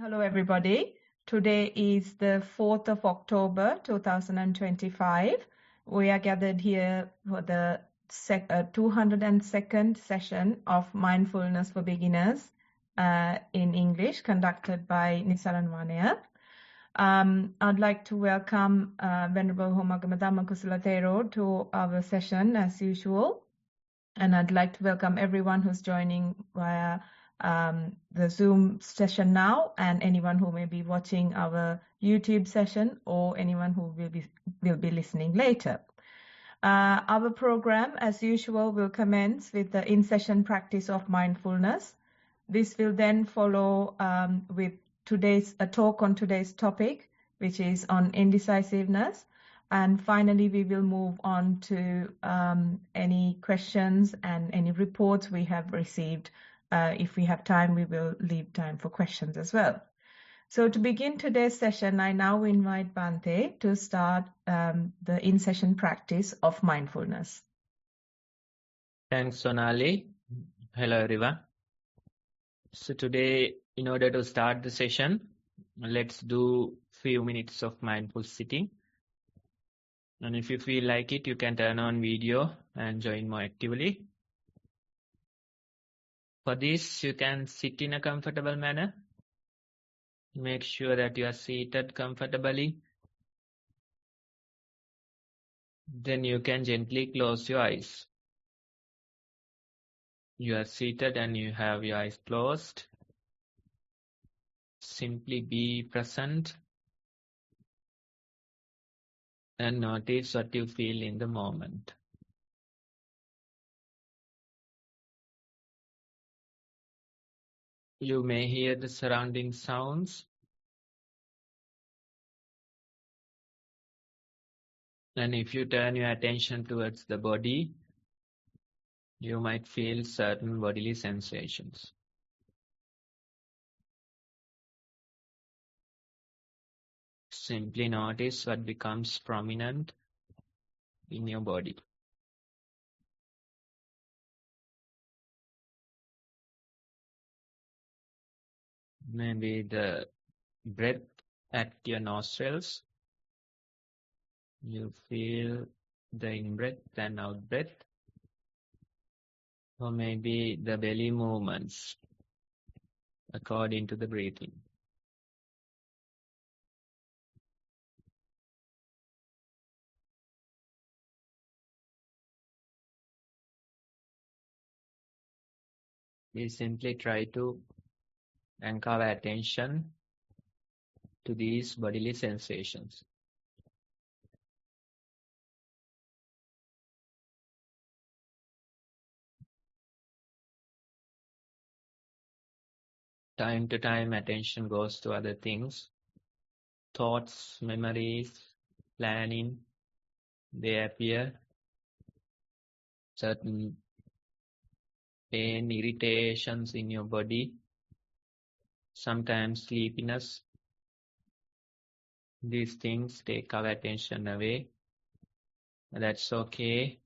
Hello, everybody. Today is the 4th of October, 2025. We are gathered here for the 202nd session of Mindfulness for Beginners in English, conducted by Nissarana Vanaya. I'd like to welcome Venerable Homagama Dhamma Kusala Thero to our session as usual. And I'd like to welcome everyone who's joining via the Zoom session now, and anyone who may be watching our YouTube session, or anyone who will be listening later. Our program, as usual, will commence with the in-session practice of mindfulness. This will then follow with a talk on today's topic, which is on indecisiveness. And finally, we will move on to any questions and any reports we have received. If we have time, we will leave time for questions as well. So to begin today's session, I now invite Bhante to start the in-session practice of mindfulness. Thanks, Sonali. Hello, everyone. So today, in order to start the session, let's do few minutes of mindful sitting. And if you feel like it, you can turn on video and join more actively. For this, you can sit in a comfortable manner. Make sure that you are seated comfortably. Then you can gently close your eyes. You are seated and you have your eyes closed. Simply be present and notice what you feel in the moment. You may hear the surrounding sounds. And if you turn your attention towards the body, you might feel certain bodily sensations. Simply notice what becomes prominent in your body. Maybe the breath at your nostrils. You feel the in-breath and out-breath. Or maybe the belly movements according to the breathing. We simply try to anchor our attention to these bodily sensations. Time to time, attention goes to other things. Thoughts, memories, planning, they appear. Certain pain, irritations in your body. Sometimes sleepiness. These things take our attention away. That's okay.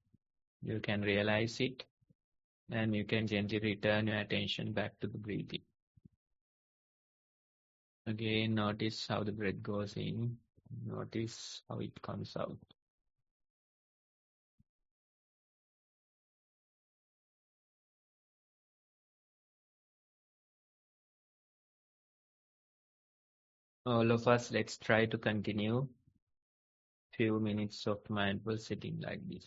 You can realize it. And you can gently return your attention back to the breathing. Again, notice how the breath goes in. Notice how it comes out. All of us, let's try to continue few minutes of mindful sitting like this.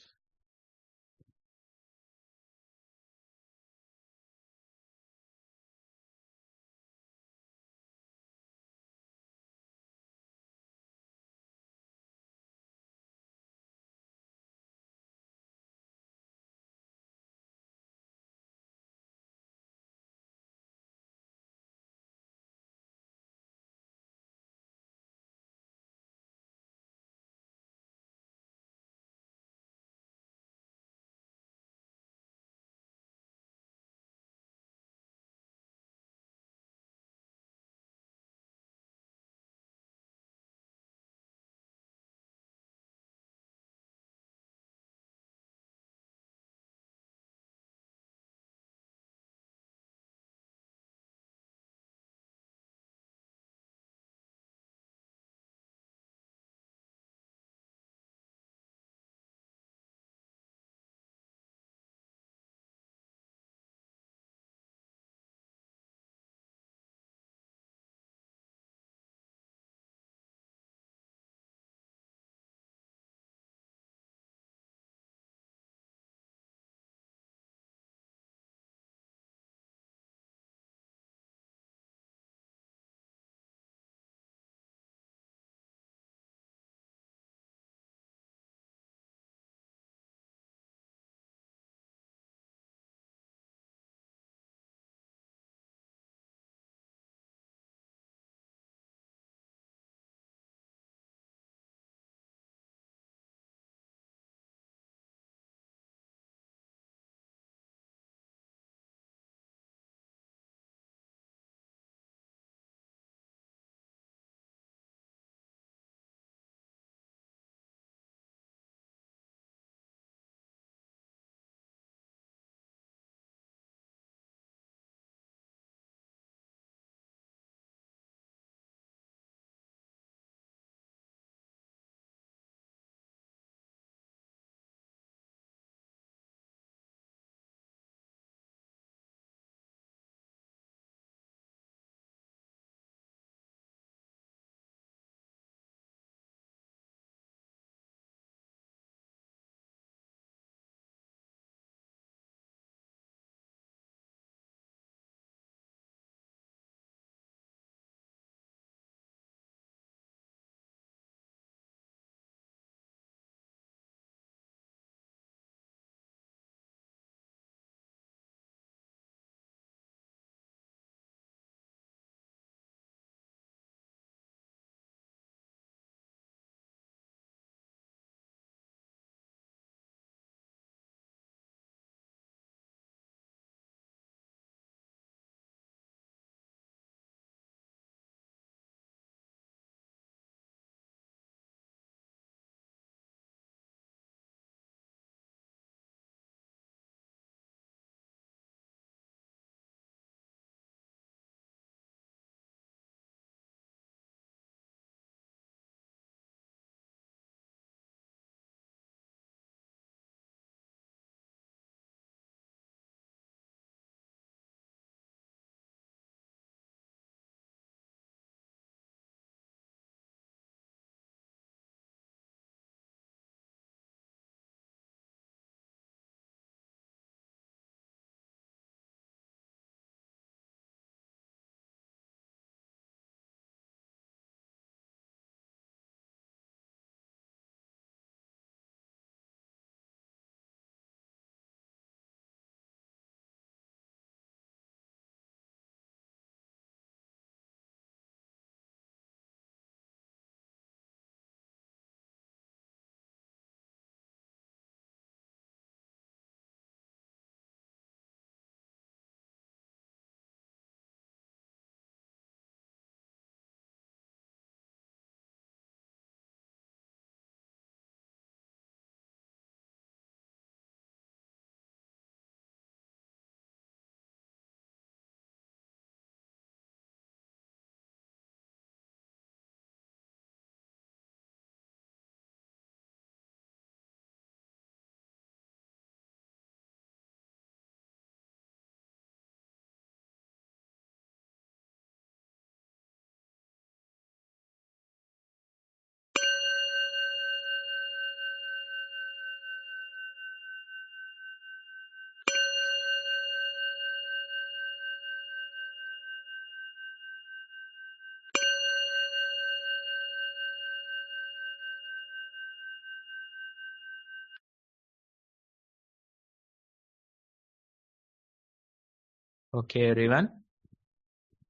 Okay, everyone.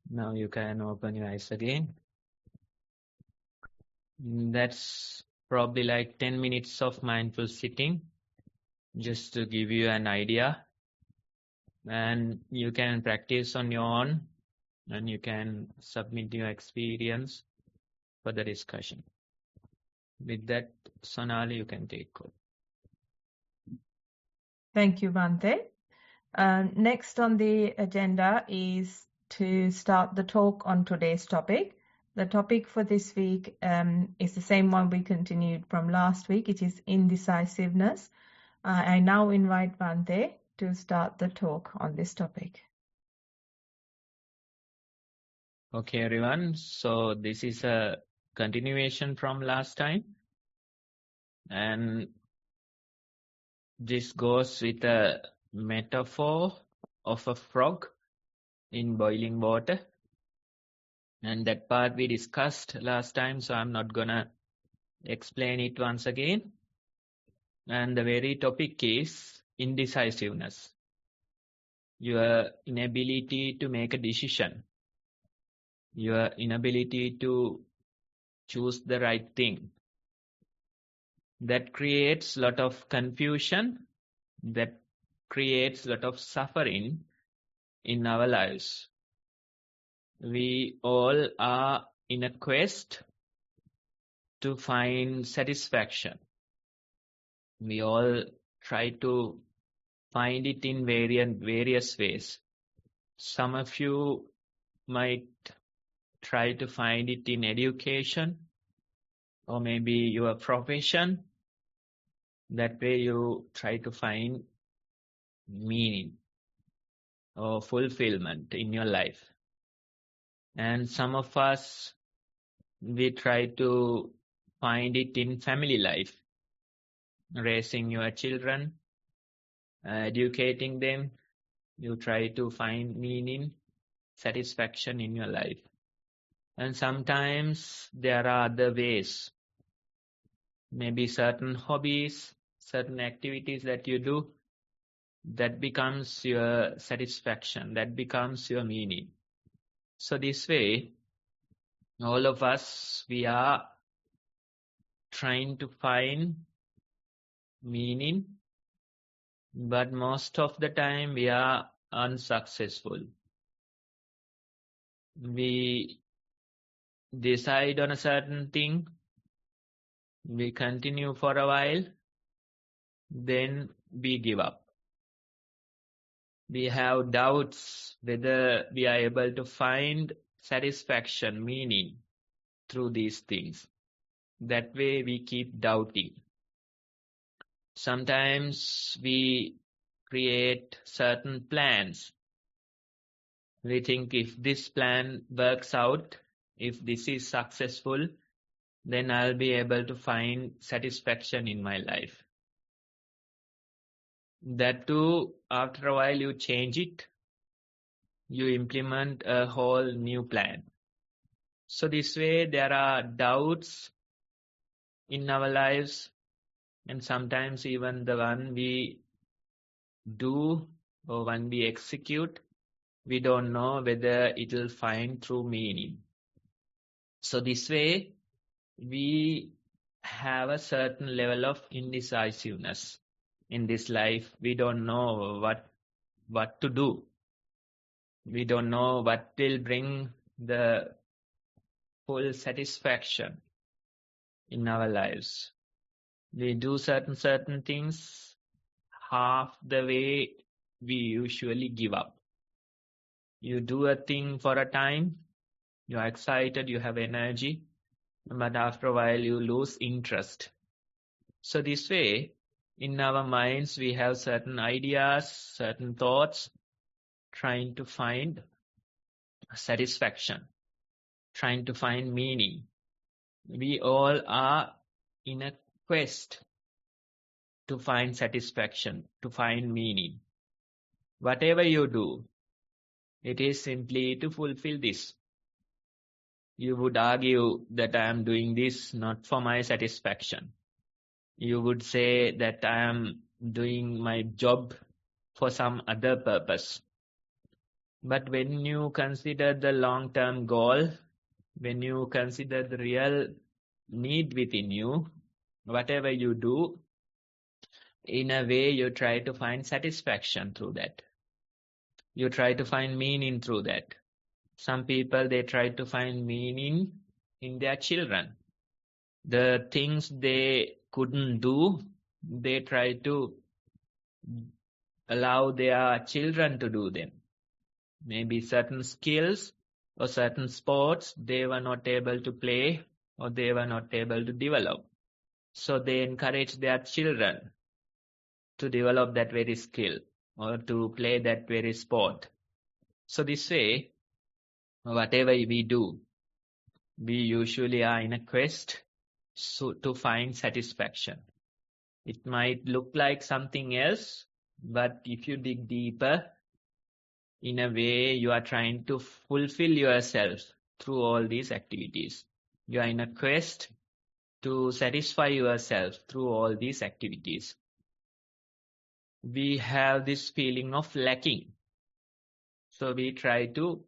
Now you can open your eyes again. That's probably like 10 minutes of mindful sitting, just to give you an idea. And you can practice on your own, and you can submit your experience for the discussion. With that, Sonali, you can take over. Thank you, Bhante. Next on the agenda is to start the talk on today's topic. The topic for this week is the same one we continued from last week. It is indecisiveness. I now invite Bhante to start the talk on this topic. Okay, everyone. So this is a continuation from last time. And this goes with a metaphor of a frog in boiling water. And that part we discussed last time, so I'm not gonna explain it once again. And the very topic is indecisiveness. Your inability to make a decision. Your inability to choose the right thing. That creates a lot of confusion. That creates a lot of suffering in our lives. We all are in a quest to find satisfaction. We all try to find it in various ways. Some of you might try to find it in education or maybe your profession. That way you try to find meaning or fulfillment in your life. And some of us, we try to find it in family life, raising your children, educating them. You try to find meaning, satisfaction in your life. And sometimes there are other ways, maybe certain hobbies, certain activities that you do, that becomes your satisfaction, that becomes your meaning. So this way, all of us, we are trying to find meaning, but most of the time we are unsuccessful. We decide on a certain thing, we continue for a while, then we give up. We have doubts whether we are able to find satisfaction, meaning through these things. That way we keep doubting. Sometimes we create certain plans. We think if this plan works out, if this is successful, then I'll be able to find satisfaction in my life. That too, after a while you change it. You implement a whole new plan. So this way there are doubts in our lives, and sometimes even the one we do or one we execute, we don't know whether it will find true meaning. So this way we have a certain level of indecisiveness in this life. We don't know what to do. We don't know what will bring the full satisfaction in our lives. We do certain things, half the way we usually give up. You do a thing for a time, you are excited, you have energy, but after a while you lose interest. So this way, in our minds, we have certain ideas, certain thoughts, trying to find satisfaction, trying to find meaning. We all are in a quest to find satisfaction, to find meaning. Whatever you do, it is simply to fulfill this. You would argue that I am doing this not for my satisfaction. You would say that I am doing my job for some other purpose. But when you consider the long-term goal, when you consider the real need within you, whatever you do, in a way you try to find satisfaction through that. You try to find meaning through that. Some people, they try to find meaning in their children. The things they couldn't do, they try to allow their children to do them. Maybe certain skills or certain sports they were not able to play or they were not able to develop. So they encourage their children to develop that very skill or to play that very sport. So this way, whatever we do, we usually are in a quest to find satisfaction. It might look like something else, but if you dig deeper, in a way you are trying to fulfill yourself through all these activities. You are in a quest to satisfy yourself through all these activities. We have this feeling of lacking. So we try to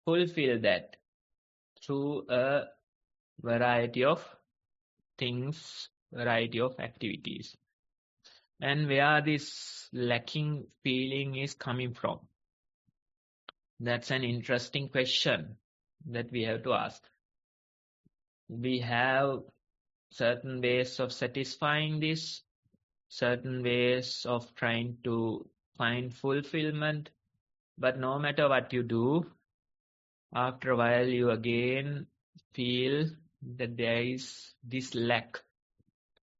fulfill that through a variety of things, variety of activities. And where this lacking feeling is coming from? That's an interesting question that we have to ask. We have certain ways of satisfying this, certain ways of trying to find fulfillment, but no matter what you do, after a while you again feel that there is this lack.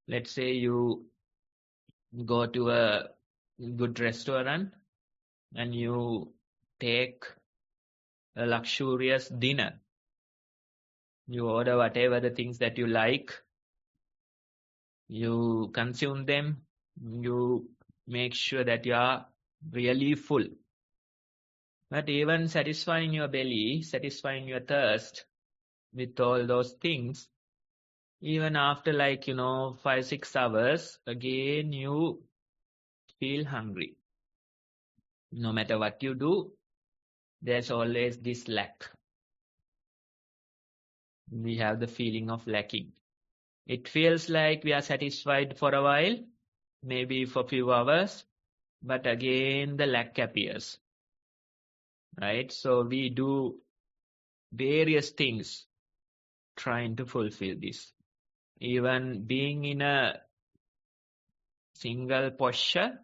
Let's say you go to a good restaurant and you take a luxurious dinner. You order whatever the things that you like, you consume them, you make sure that you are really full. But even satisfying your belly, satisfying your thirst with all those things, even after 5-6 hours, again you feel hungry. No matter what you do, there's always this lack. We have the feeling of lacking. It feels like we are satisfied for a while, maybe for a few hours, but again the lack appears. Right? So we do various things trying to fulfill this. Even being in a single posture,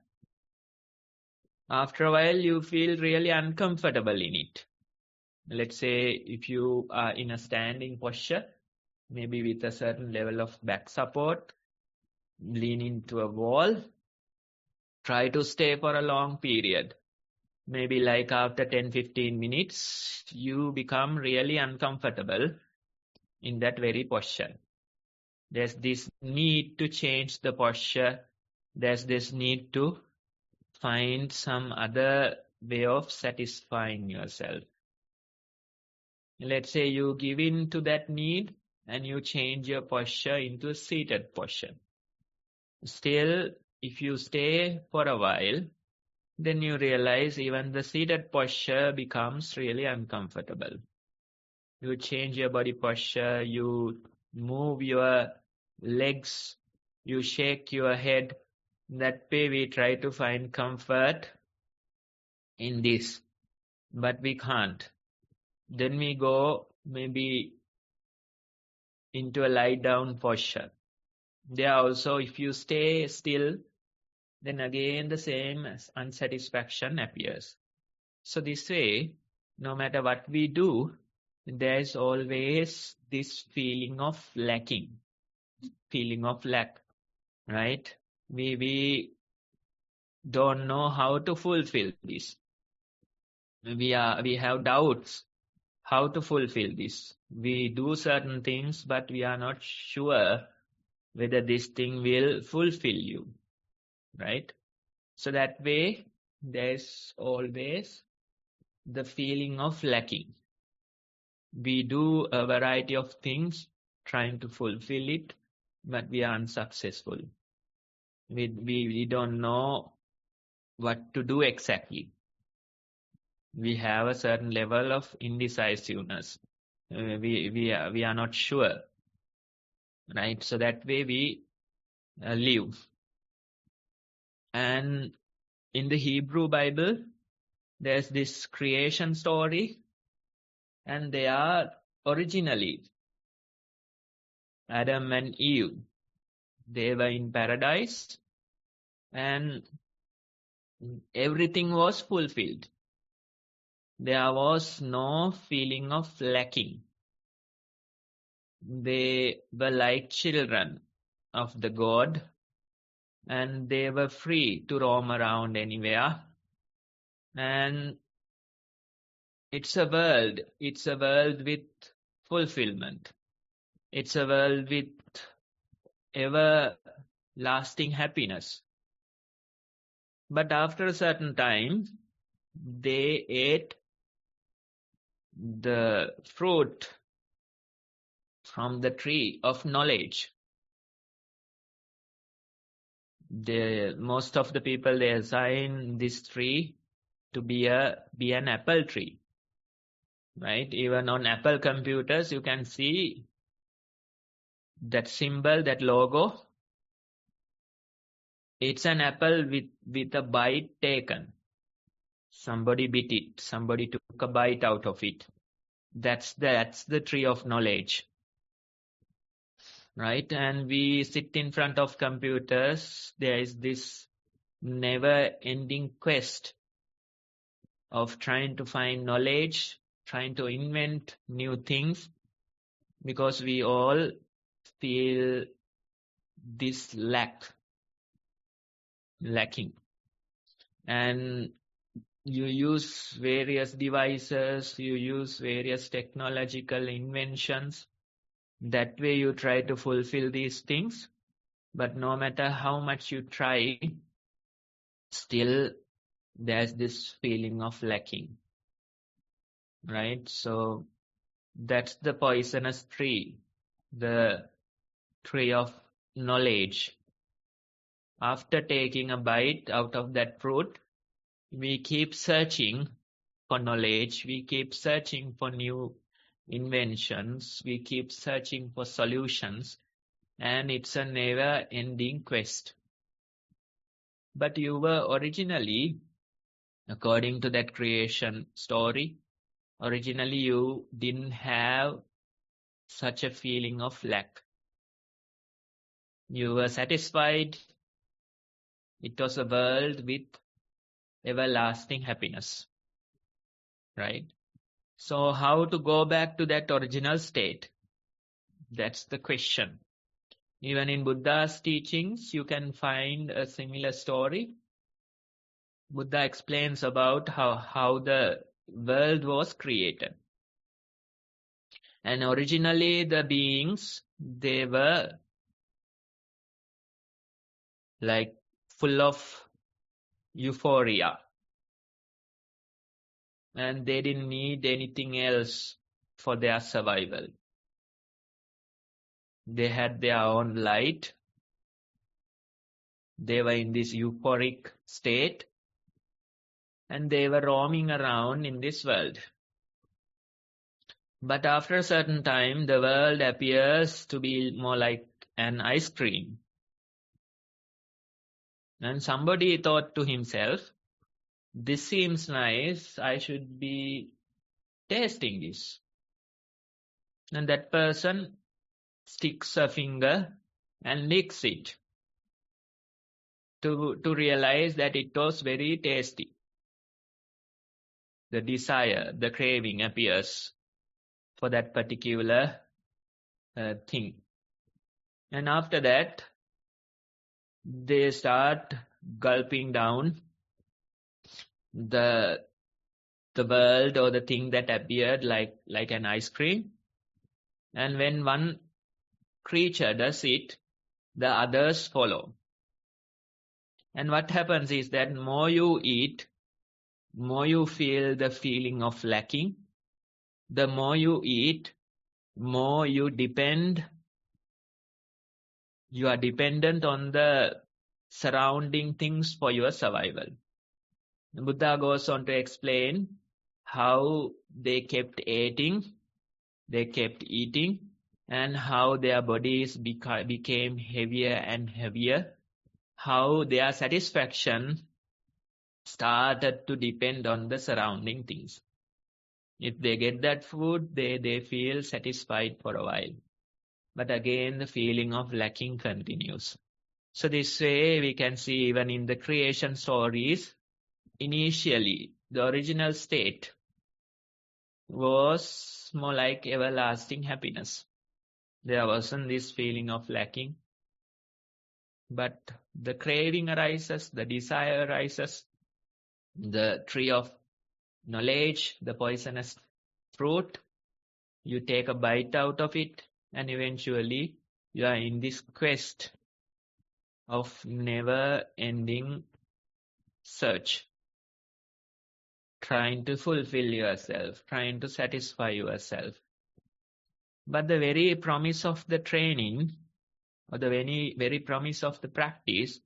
after a while you feel really uncomfortable in it. Let's say if you are in a standing posture, maybe with a certain level of back support, lean into a wall, try to stay for a long period. Maybe like after 10-15 minutes, you become really uncomfortable in that very posture. There's this need to change the posture. There's this need to find some other way of satisfying yourself. Let's say you give in to that need and you change your posture into a seated posture. Still, if you stay for a while, then you realize even the seated posture becomes really uncomfortable. You change your body posture, you move your legs, you shake your head. That way we try to find comfort in this, but we can't. Then we go maybe into a lie down posture. There also, if you stay still, then again the same unsatisfaction appears. So this way, no matter what we do, there is always this feeling of lacking, feeling of lack, right? We don't know how to fulfill this. We have doubts how to fulfill this. We do certain things, but we are not sure whether this thing will fulfill you, right? So that way, there's always the feeling of lacking. We do a variety of things trying to fulfill it, but we are unsuccessful. We don't know what to do exactly. We have a certain level of indecisiveness. We are not sure, right? So that way we live. And in the Hebrew Bible, there's this creation story, and they are originally Adam and Eve. They were in paradise, and everything was fulfilled. There was no feeling of lacking. They were like children of the God, and they were free to roam around anywhere. And it's a world with fulfillment. It's a world with everlasting happiness. But after a certain time, they ate the fruit from the tree of knowledge. Most of the people, they assign this tree to be an apple tree, right? Even on Apple computers, you can see that symbol, that logo. It's an apple with a bite taken. Somebody bit it. Somebody took a bite out of it. That's the tree of knowledge, right? And we sit in front of computers. There is this never-ending quest of trying to find knowledge, trying to invent new things, because we all feel this lacking. And you use various devices, you use various technological inventions. That way you try to fulfill these things. But no matter how much you try, still there's this feeling of lacking, right? So that's the poisonous tree, the tree of knowledge. After taking a bite out of that fruit, we keep searching for knowledge, we keep searching for new inventions, we keep searching for solutions, and it's a never-ending quest. But you were originally, according to that creation story, originally you didn't have such a feeling of lack. You were satisfied. It was a world with everlasting happiness, right? So how to go back to that original state? That's the question. Even in Buddha's teachings, you can find a similar story. Buddha explains about how the world was created. And originally the beings, they were like full of euphoria. And they didn't need anything else for their survival. They had their own light. They were in this euphoric state. And they were roaming around in this world. But after a certain time, the world appears to be more like an ice cream. And somebody thought to himself, this seems nice, I should be tasting this. And that person sticks a finger and licks it to realize that it was very tasty. The desire, the craving appears for that particular thing. And after that, they start gulping down the world or the thing that appeared like an ice cream. And when one creature does it, the others follow. And what happens is that more you eat, more you feel the feeling of lacking. The more you eat, more you are dependent on the surrounding things for your survival. The Buddha goes on to explain how they kept eating, and how their bodies became heavier and heavier, how their satisfaction started to depend on the surrounding things. If they get that food, they feel satisfied for a while. But again, the feeling of lacking continues. So this way, we can see even in the creation stories, initially, the original state was more like everlasting happiness. There wasn't this feeling of lacking. But the craving arises, the desire arises, the tree of knowledge, the poisonous fruit, you take a bite out of it, and eventually you are in this quest of never-ending search, trying to fulfill yourself, trying to satisfy yourself. But the very promise of the training, or the very promise of the practice,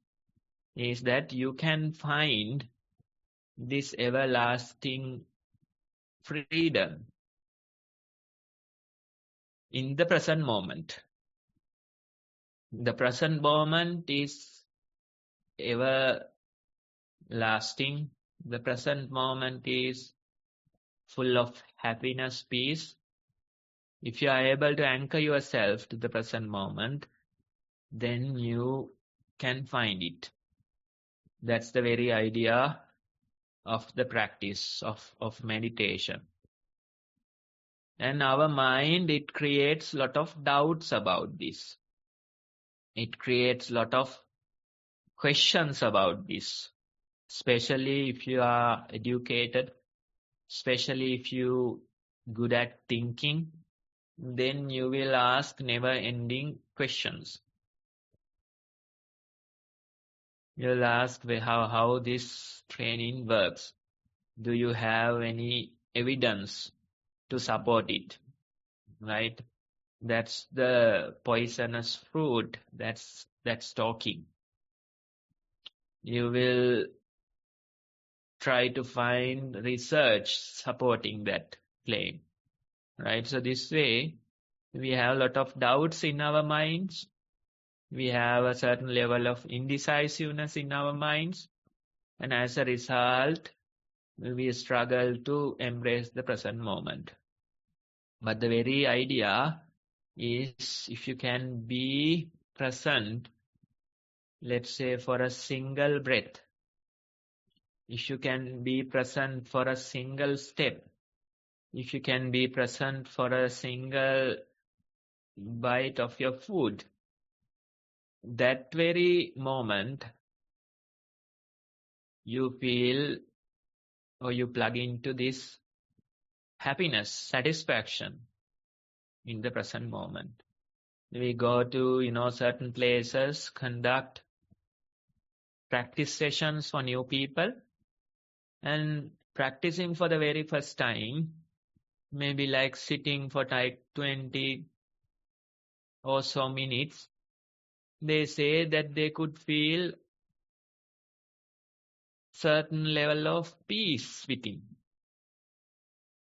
is that you can find this everlasting freedom in the present moment. The present moment is everlasting. The present moment is full of happiness, peace. If you are able to anchor yourself to the present moment, then you can find it. That's the very idea of the practice of meditation. And our mind, it creates a lot of doubts about this. It creates a lot of questions about this, especially if you are educated, especially if you good at thinking, then you will ask never-ending questions. You'll ask how this training works. Do you have any evidence to support it? Right? That's the poisonous fruit that's talking. You will try to find research supporting that claim. Right? So this way, we have a lot of doubts in our minds. We have a certain level of indecisiveness in our minds. And as a result, we struggle to embrace the present moment. But the very idea is, if you can be present, let's say for a single breath, if you can be present for a single step, if you can be present for a single bite of your food, that very moment you feel, or you plug into this happiness, satisfaction in the present moment. We go to, certain places, conduct practice sessions for new people, and practicing for the very first time, maybe like sitting for like 20 or so minutes, they say that they could feel certain level of peace within.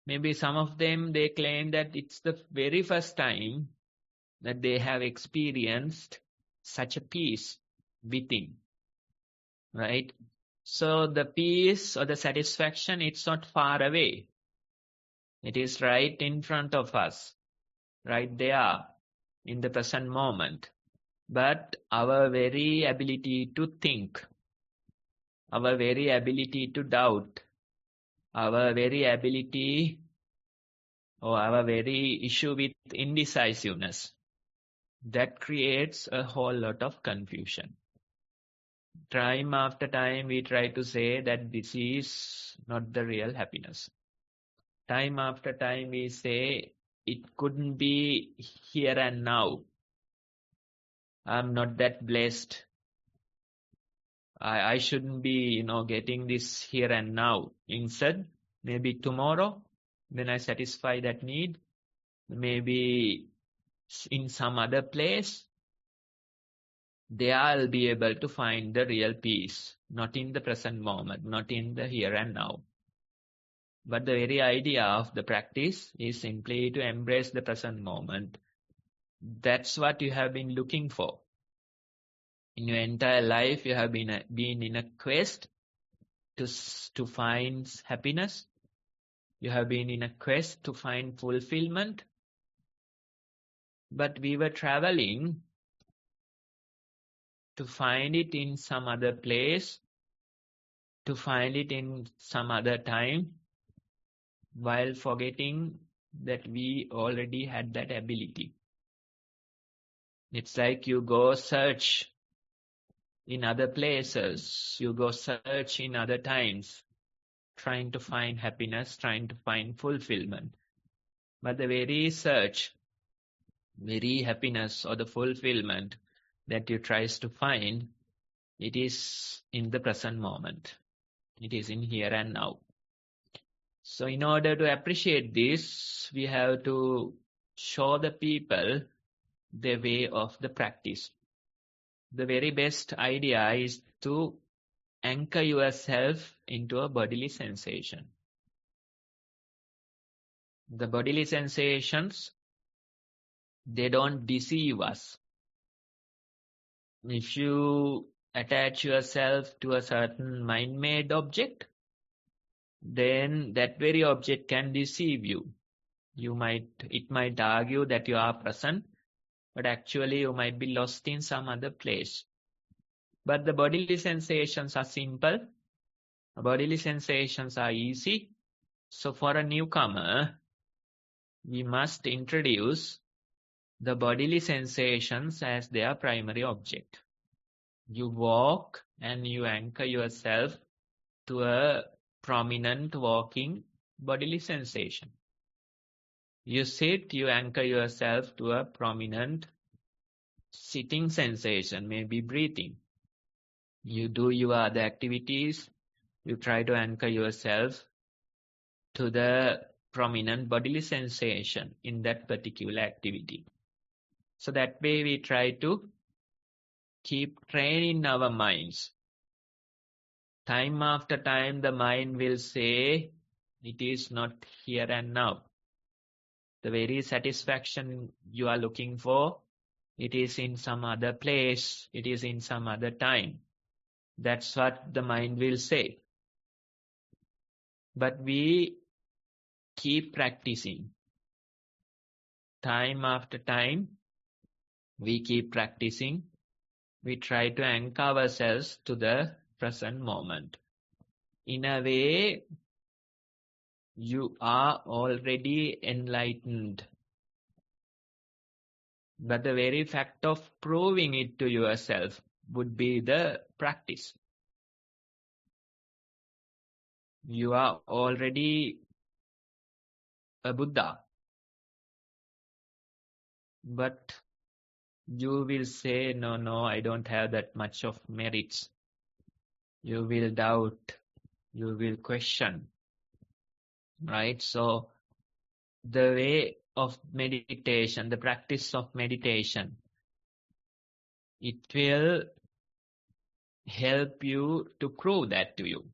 Maybe some of them, they claim that it's the very first time that they have experienced such a peace within, right? So the peace or the satisfaction, it's not far away. It is right in front of us, right there in the present moment. But our very ability to think, our very ability to doubt, our very ability or our very issue with indecisiveness, that creates a whole lot of confusion. Time after time, we try to say that this is not the real happiness. Time after time, we say it couldn't be here and now. I'm not that blessed. I shouldn't be, getting this here and now. Instead, maybe tomorrow, when I satisfy that need, maybe in some other place, there I'll be able to find the real peace, not in the present moment, not in the here and now. But the very idea of the practice is simply to embrace the present moment. That's what you have been looking for. In your entire life, you have been in a quest to find happiness. You have been in a quest to find fulfillment. But we were traveling to find it in some other place, to find it in some other time, while forgetting that we already had that ability. It's like you go search in other places, you go search in other times, trying to find happiness, trying to find fulfillment. But the very search, very happiness or the fulfillment that you tries to find, it is in the present moment. It is in here and now. So in order to appreciate this, we have to show the people the way of the practice. The very best idea is to anchor yourself into a bodily sensation. The bodily sensations, they don't deceive us. If you attach yourself to a certain mind-made object, then that very object can deceive you. It might argue that you are present, but actually you might be lost in some other place. But the bodily sensations are simple. The bodily sensations are easy. So for a newcomer, we must introduce the bodily sensations as their primary object. You walk and you anchor yourself to a prominent walking bodily sensation. You sit, you anchor yourself to a prominent sitting sensation, maybe breathing. You do your other activities, you try to anchor yourself to the prominent bodily sensation in that particular activity. So that way we try to keep training our minds. Time after time the mind will say, it is not here and now. The very satisfaction you are looking for, it is in some other place, it is in some other time. That's what the mind will say. But we keep practicing. Time after time, we keep practicing. We try to anchor ourselves to the present moment. In a way, you are already enlightened. But the very fact of proving it to yourself would be the practice. You are already a Buddha. But you will say, no, I don't have that much of merits. You will doubt. You will question. Right? So, the way of meditation, the practice of meditation, it will help you to prove that to you.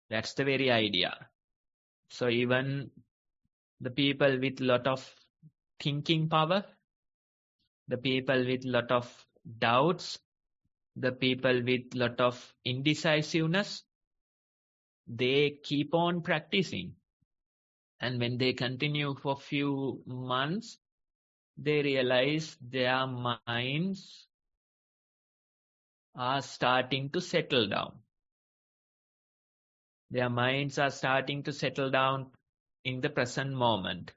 That's the very idea. So even the people with lot of thinking power, the people with lot of doubts, the people with lot of indecisiveness, they keep on practicing. And when they continue for few months, they realize their minds are starting to settle down. Their minds are starting to settle down in the present moment.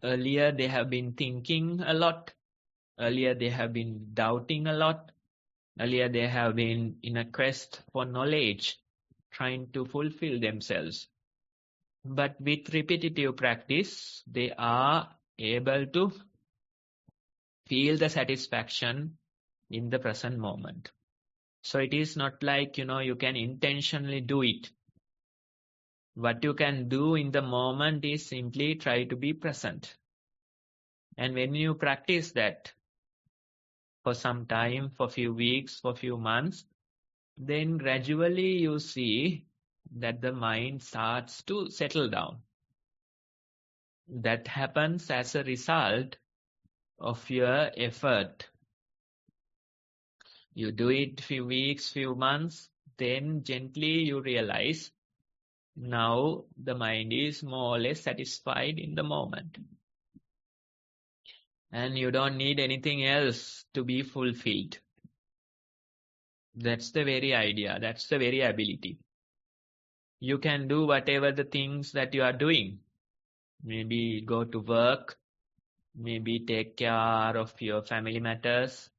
Earlier they have been thinking a lot. Earlier they have been doubting a lot. Earlier they have been in a quest for knowledge, trying to fulfill themselves. But with repetitive practice, they are able to feel the satisfaction in the present moment. So it is not like, you can intentionally do it. What you can do in the moment is simply try to be present. And when you practice that for some time, for few weeks, for few months, then gradually you see that the mind starts to settle down. That happens as a result of your effort. You do it few weeks, few months, then gently you realize now the mind is more or less satisfied in the moment. And you don't need anything else to be fulfilled. That's the very idea. That's the very ability. You can do whatever the things that you are doing. Maybe go to work, maybe take care of your family matters,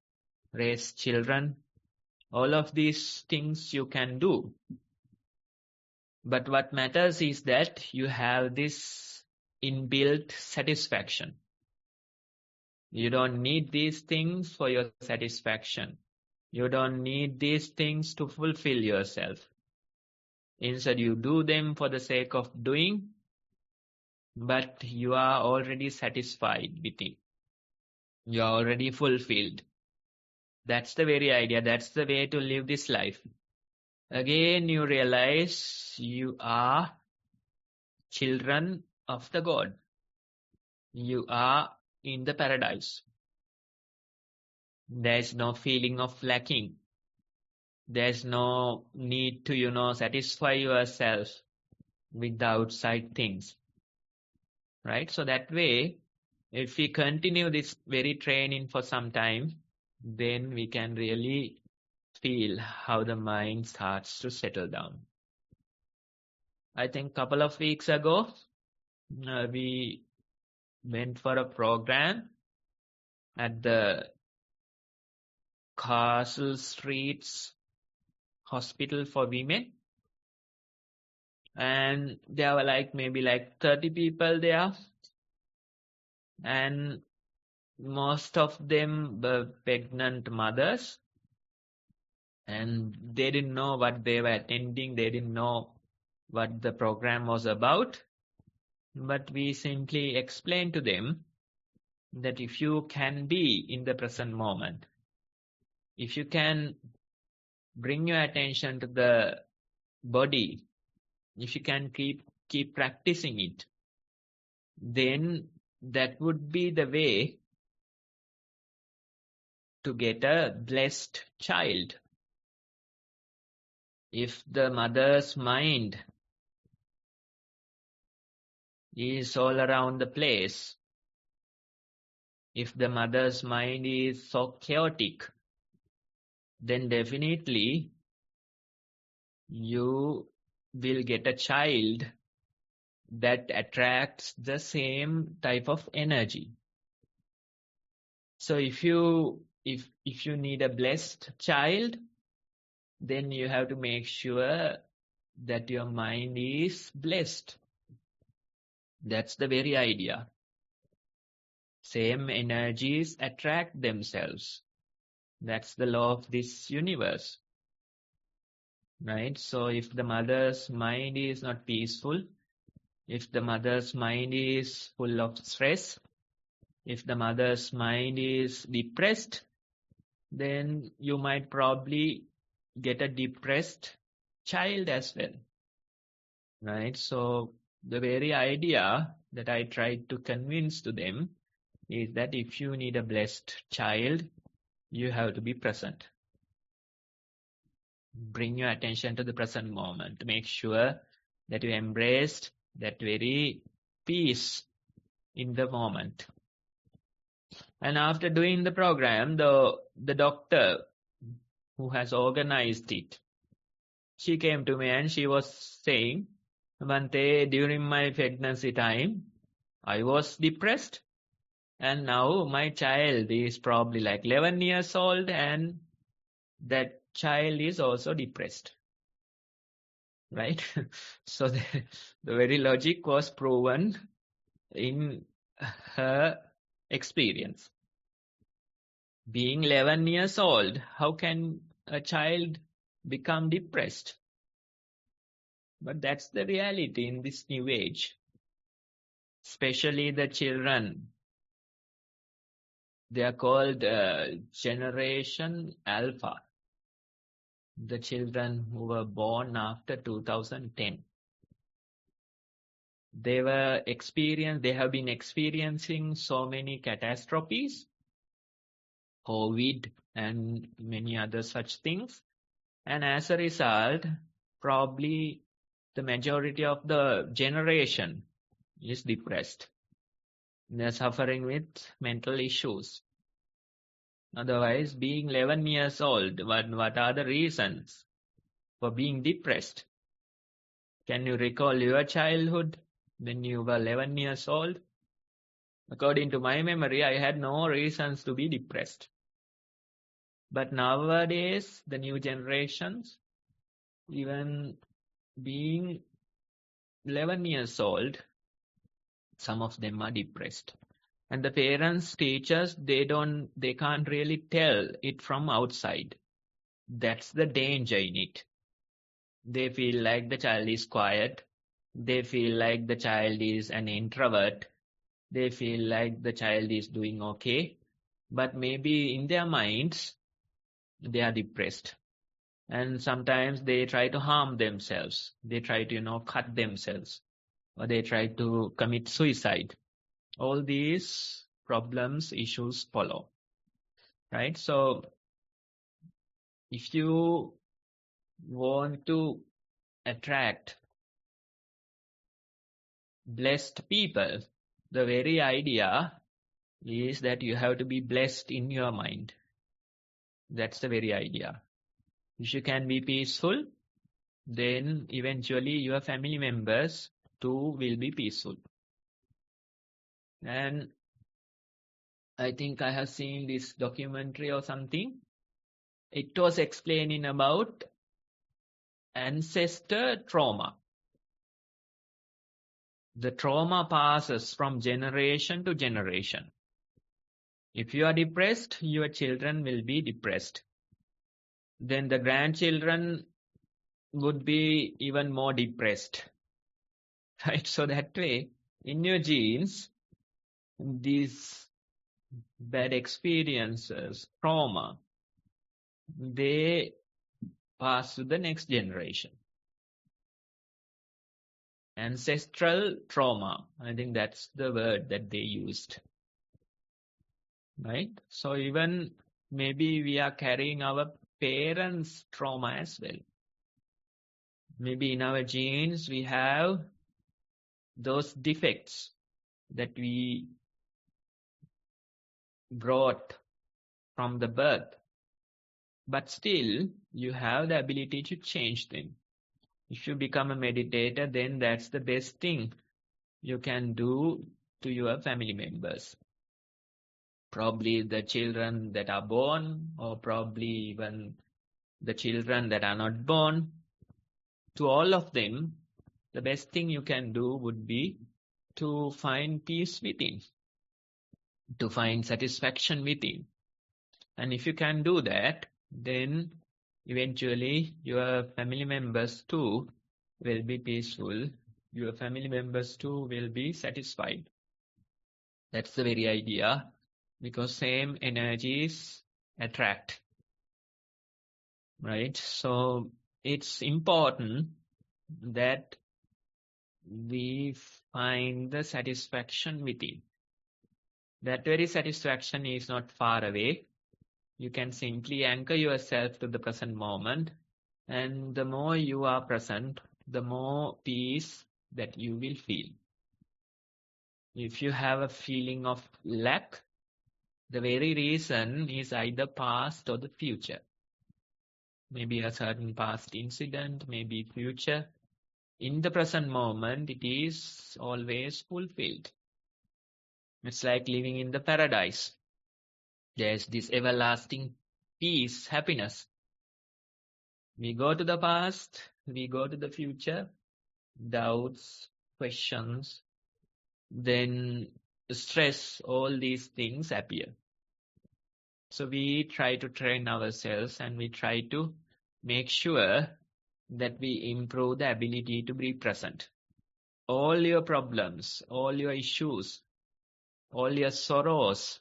raise children. All of these things you can do. But what matters is that you have this inbuilt satisfaction. You don't need these things for your satisfaction. You don't need these things to fulfill yourself. Instead, you do them for the sake of doing, but you are already satisfied with it. You are already fulfilled. That's the very idea. That's the way to live this life. Again, you realize you are children of the God. You are in the paradise. There's no feeling of lacking. There's no need to, satisfy yourself with the outside things. Right? So that way, if we continue this very training for some time, then we can really feel how the mind starts to settle down. I think a couple of weeks ago, we went for a program at the Castle Streets Hospital for Women. And there were maybe 30 people there. And most of them were pregnant mothers. And they didn't know what they were attending. They didn't know what the program was about. But we simply explained to them that if you can be in the present moment, if you can bring your attention to the body, if you can keep practicing it, then that would be the way to get a blessed child. If the mother's mind is all around the place, if the mother's mind is so chaotic, then definitely you will get a child that attracts the same type of energy. So if you need a blessed child, then you have to make sure that your mind is blessed. That's the very idea. Same energies attract themselves. That's the law of this universe. Right? So if the mother's mind is not peaceful, if the mother's mind is full of stress, if the mother's mind is depressed, then you might probably get a depressed child as well. Right? So the very idea that I tried to convince to them is that if you need a blessed child, you have to be present. Bring your attention to the present moment. Make sure that you embraced that very peace in the moment. And after doing the program, the doctor who has organized it, she came to me and she was saying, Bhante, during my pregnancy time, I was depressed. And now my child is probably 11 years old and that child is also depressed. Right? So the very logic was proven in her experience. Being 11 years old, how can a child become depressed? But that's the reality in this new age. Especially the children. They are called Generation Alpha. the children who were born after 2010. They have been experiencing so many catastrophes, COVID and many other such things. And as a result, probably the majority of the generation is depressed. They're suffering with mental issues. Otherwise, being 11 years old, what are the reasons for being depressed? Can you recall your childhood when you were 11 years old? According to my memory, I had no reasons to be depressed. But nowadays, the new generations, even being 11 years old, some of them are depressed. And the parents, teachers, they can't really tell it from outside. That's the danger in it. They feel like the child is quiet. They feel like the child is an introvert. They feel like the child is doing okay. But maybe in their minds, they are depressed. And sometimes they try to harm themselves. They try to, cut themselves. Or they try to commit suicide. All these problems, issues follow. Right? So, if you want to attract blessed people, the very idea is that you have to be blessed in your mind. That's the very idea. If you can be peaceful, then eventually your family members too will be peaceful. And I think I have seen this documentary or something. It was explaining about ancestor trauma. The trauma passes from generation to generation. If you are depressed, your children will be depressed. Then the grandchildren would be even more depressed. Right? So that way, in your genes, these bad experiences, trauma, they pass to the next generation. Ancestral trauma, I think that's the word that they used. Right? So even maybe we are carrying our parents' trauma as well. Maybe in our genes we have those defects that we brought from the birth. But still, you have the ability to change them. If you become a meditator, then that's the best thing you can do to your family members. Probably the children that are born, or probably even the children that are not born. To all of them, the best thing you can do would be to find peace within, to find satisfaction within. And if you can do that, then eventually your family members too will be peaceful. Your family members too will be satisfied. That's the very idea, because same energies attract. Right? So it's important that we find the satisfaction within. That very satisfaction is not far away. You can simply anchor yourself to the present moment, and the more you are present, the more peace that you will feel. If you have a feeling of lack, the very reason is either past or the future. Maybe a certain past incident, maybe future. In the present moment, it is always fulfilled. It's like living in the paradise. There's this everlasting peace, happiness. We go to the past, we go to the future, doubts, questions, then stress, all these things appear. So we try to train ourselves and we try to make sure that we improve the ability to be present. All your problems, all your issues, all your sorrows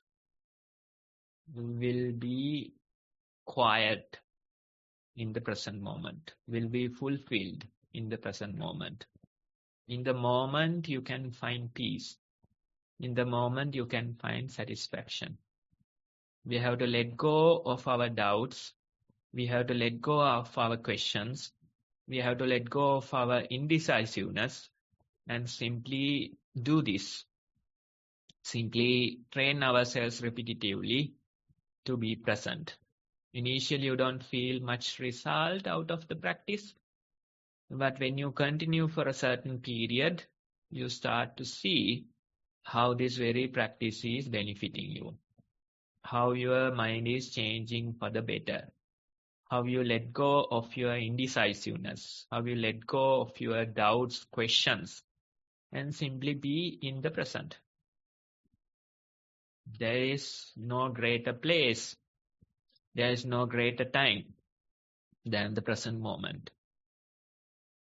will be quiet in the present moment, will be fulfilled in the present moment. In the moment, you can find peace. In the moment, you can find satisfaction. We have to let go of our doubts. We have to let go of our questions. We have to let go of our indecisiveness and simply do this. Simply train ourselves repetitively to be present. Initially, you don't feel much result out of the practice. But when you continue for a certain period, you start to see how this very practice is benefiting you, how your mind is changing for the better, how you let go of your indecisiveness, how you let go of your doubts, questions, and simply be in the present. There is no greater place, there is no greater time than the present moment.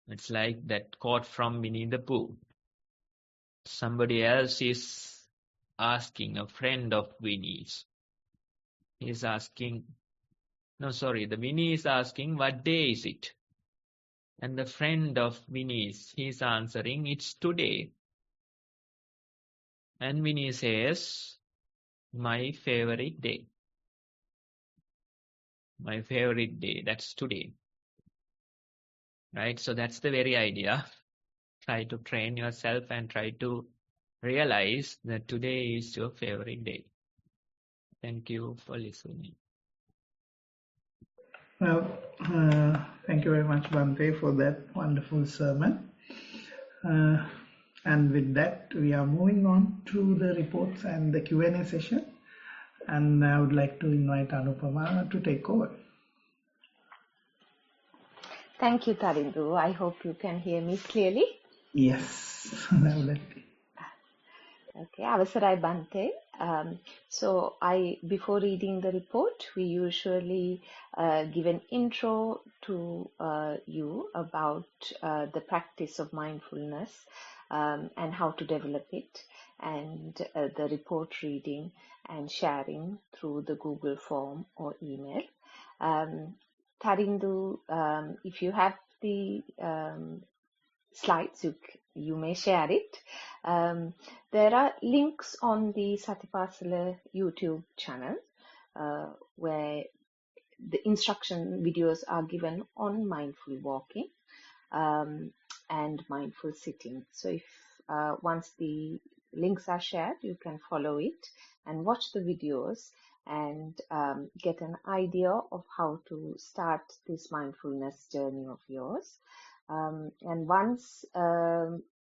It's like that quote from Winnie the Pooh. Somebody else is asking, a friend of Winnie's. He's asking, the Winnie is asking, what day is it? And the friend of Winnie's, he's answering, it's today. And Winnie says, my favorite day. My favorite day, that's today. Right? So that's the very idea. Try to train yourself and try to realize that today is your favorite day. Thank you for listening. Well, thank you very much, Bhante, for that wonderful sermon. And with that, we are moving on to the reports and the Q&A session. And I would like to invite Anupama to take over. Thank you, Tarindu. I hope you can hear me clearly. Yes, definitely. Okay, Avasarai Bhante. So before reading the report, we usually give an intro to you about the practice of mindfulness and how to develop it, and the report reading and sharing through the Google form or email. Tarindu, if you have the slides, you may share it. There are links on the Satipasala YouTube channel where the instruction videos are given on mindful walking and mindful sitting. So if once the links are shared, you can follow it and watch the videos and get an idea of how to start this mindfulness journey of yours. And once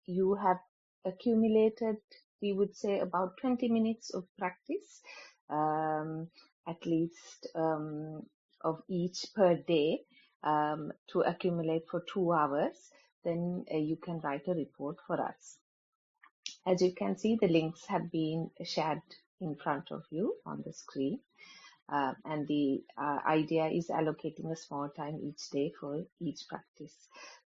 you have accumulated, we would say about 20 minutes of practice, at least of each per day, to accumulate for 2 hours, then you can write a report for us. As you can see, the links have been shared in front of you on the screen. And the idea is allocating a small time each day for each practice.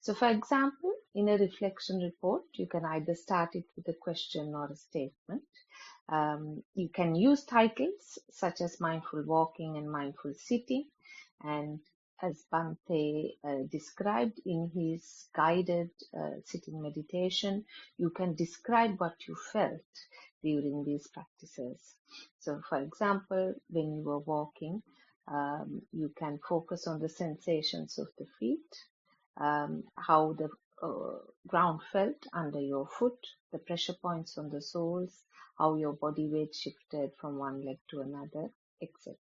So for example, in a reflection report, you can either start it with a question or a statement. You can use titles such as mindful walking and mindful sitting. And as Bhante described in his guided sitting meditation, you can describe what you felt during these practices. So, for example, when you were walking, you can focus on the sensations of the feet, how the ground felt under your foot, the pressure points on the soles, how your body weight shifted from one leg to another, etc.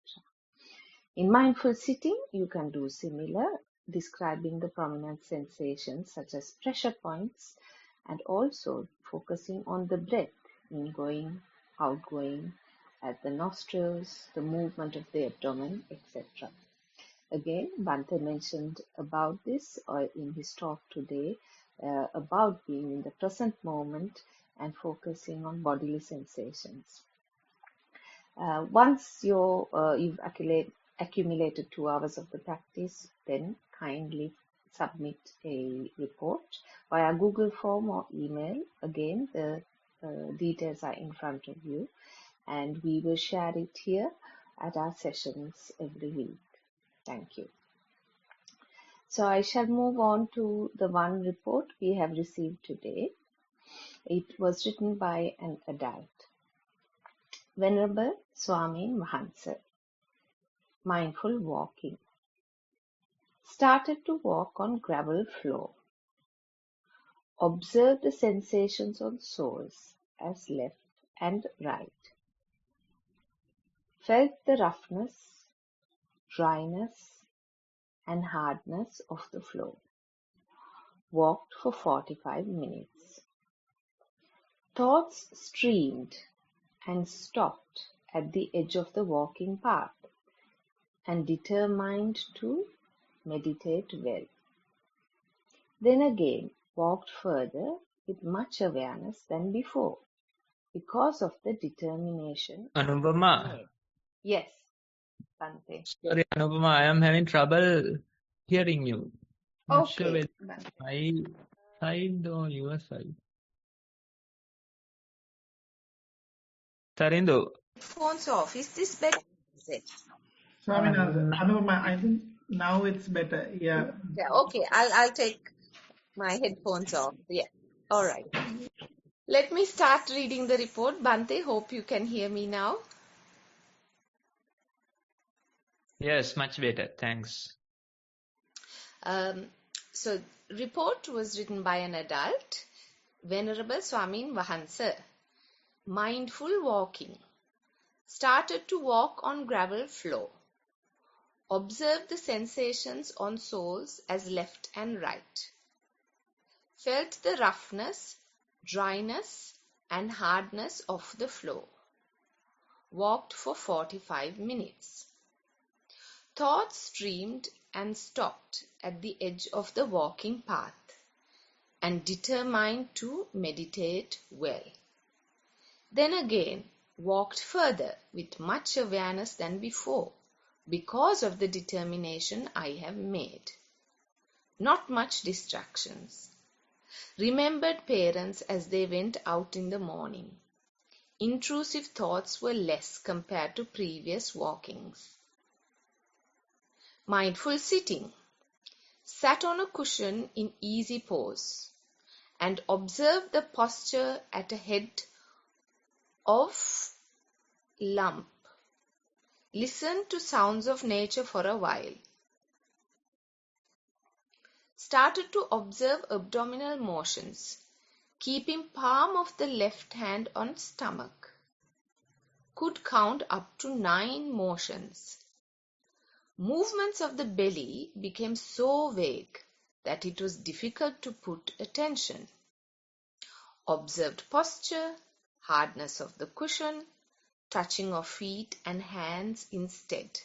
In mindful sitting, you can do similar, describing the prominent sensations such as pressure points and also focusing on the breath, ingoing, outgoing, at the nostrils, the movement of the abdomen, etc. Again, Bhante mentioned about this in his talk today, about being in the present moment and focusing on bodily sensations. Once you've accumulated 2 hours of the practice, then kindly submit a report via Google form or email. Again, the details are in front of you, and we will share it here at our sessions every week. Thank you. So I shall move on to the one report we have received today. It was written by an adult. Venerable Swami Mahansa, mindful walking. Started to walk on gravel floor. Observe the sensations on soles as left and right. Felt the roughness, dryness, and hardness of the floor. Walked for 45 minutes. Thoughts streamed and stopped at the edge of the walking path and determined to meditate well. Then again walked further with much awareness than before because of the determination. Anupama. Yes, Bhante. Sorry, Anupama, I am having trouble hearing you. Not sure Okay, whether Bhante. my side or your side. Tarindo. Phones off. Is this better? Swaminathan, Anupama, I think now it's better. Yeah. Yeah, okay. I'll take my headphones off. Yeah. All right. Let me start reading the report. Bhante, hope you can hear me now. Yes, much better. Thanks. So, report was written by an adult, Venerable Swami Mahansa. Mindful walking. Started to walk on gravel floor. Observed the sensations on soles as left and right. Felt the roughness, dryness, and hardness of the floor. Walked for 45 minutes. Thoughts streamed and stopped at the edge of the walking path and determined to meditate well. Then again walked further with much awareness than before because of the determination I have made. Not much distractions. Remembered parents as they went out in the morning. Intrusive thoughts were less compared to previous walkings. Mindful sitting. Sat on a cushion in easy pose and observed the posture at a head of lump. Listened to sounds of nature for a while. Started to observe abdominal motions, keeping palm of the left hand on stomach. Could count up to 9 motions. Movements of the belly became so vague that it was difficult to put attention. Observed posture, hardness of the cushion, touching of feet and hands instead.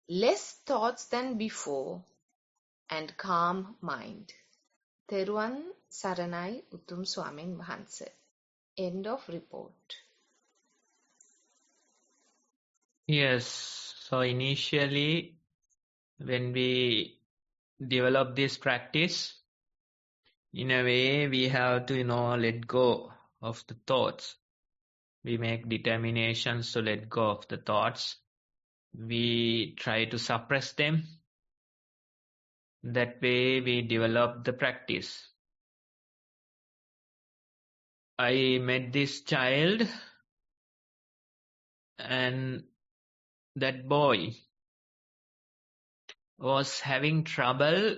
Less thoughts than before and calm mind. Theruvan Saranai Utum Swamin Mahansa. End of report. Yes. So initially, when we develop this practice, in a way, we have to, let go of the thoughts. We make determinations to let go of the thoughts. We try to suppress them. That way, we develop the practice. I met this child, and that boy was having trouble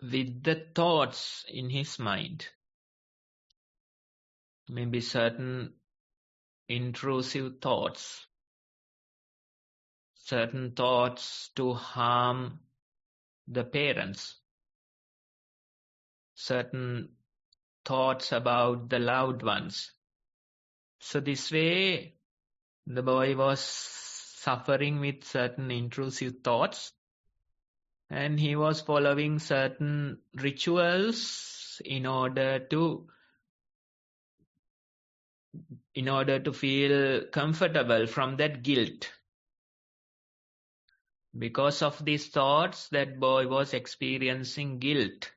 with the thoughts in his mind. Maybe certain intrusive thoughts, certain thoughts to harm the parents, certain thoughts about the loved ones. So this way, the boy was suffering with certain intrusive thoughts, and he was following certain rituals in order to feel comfortable from that guilt. Because of these thoughts, that boy was experiencing guilt,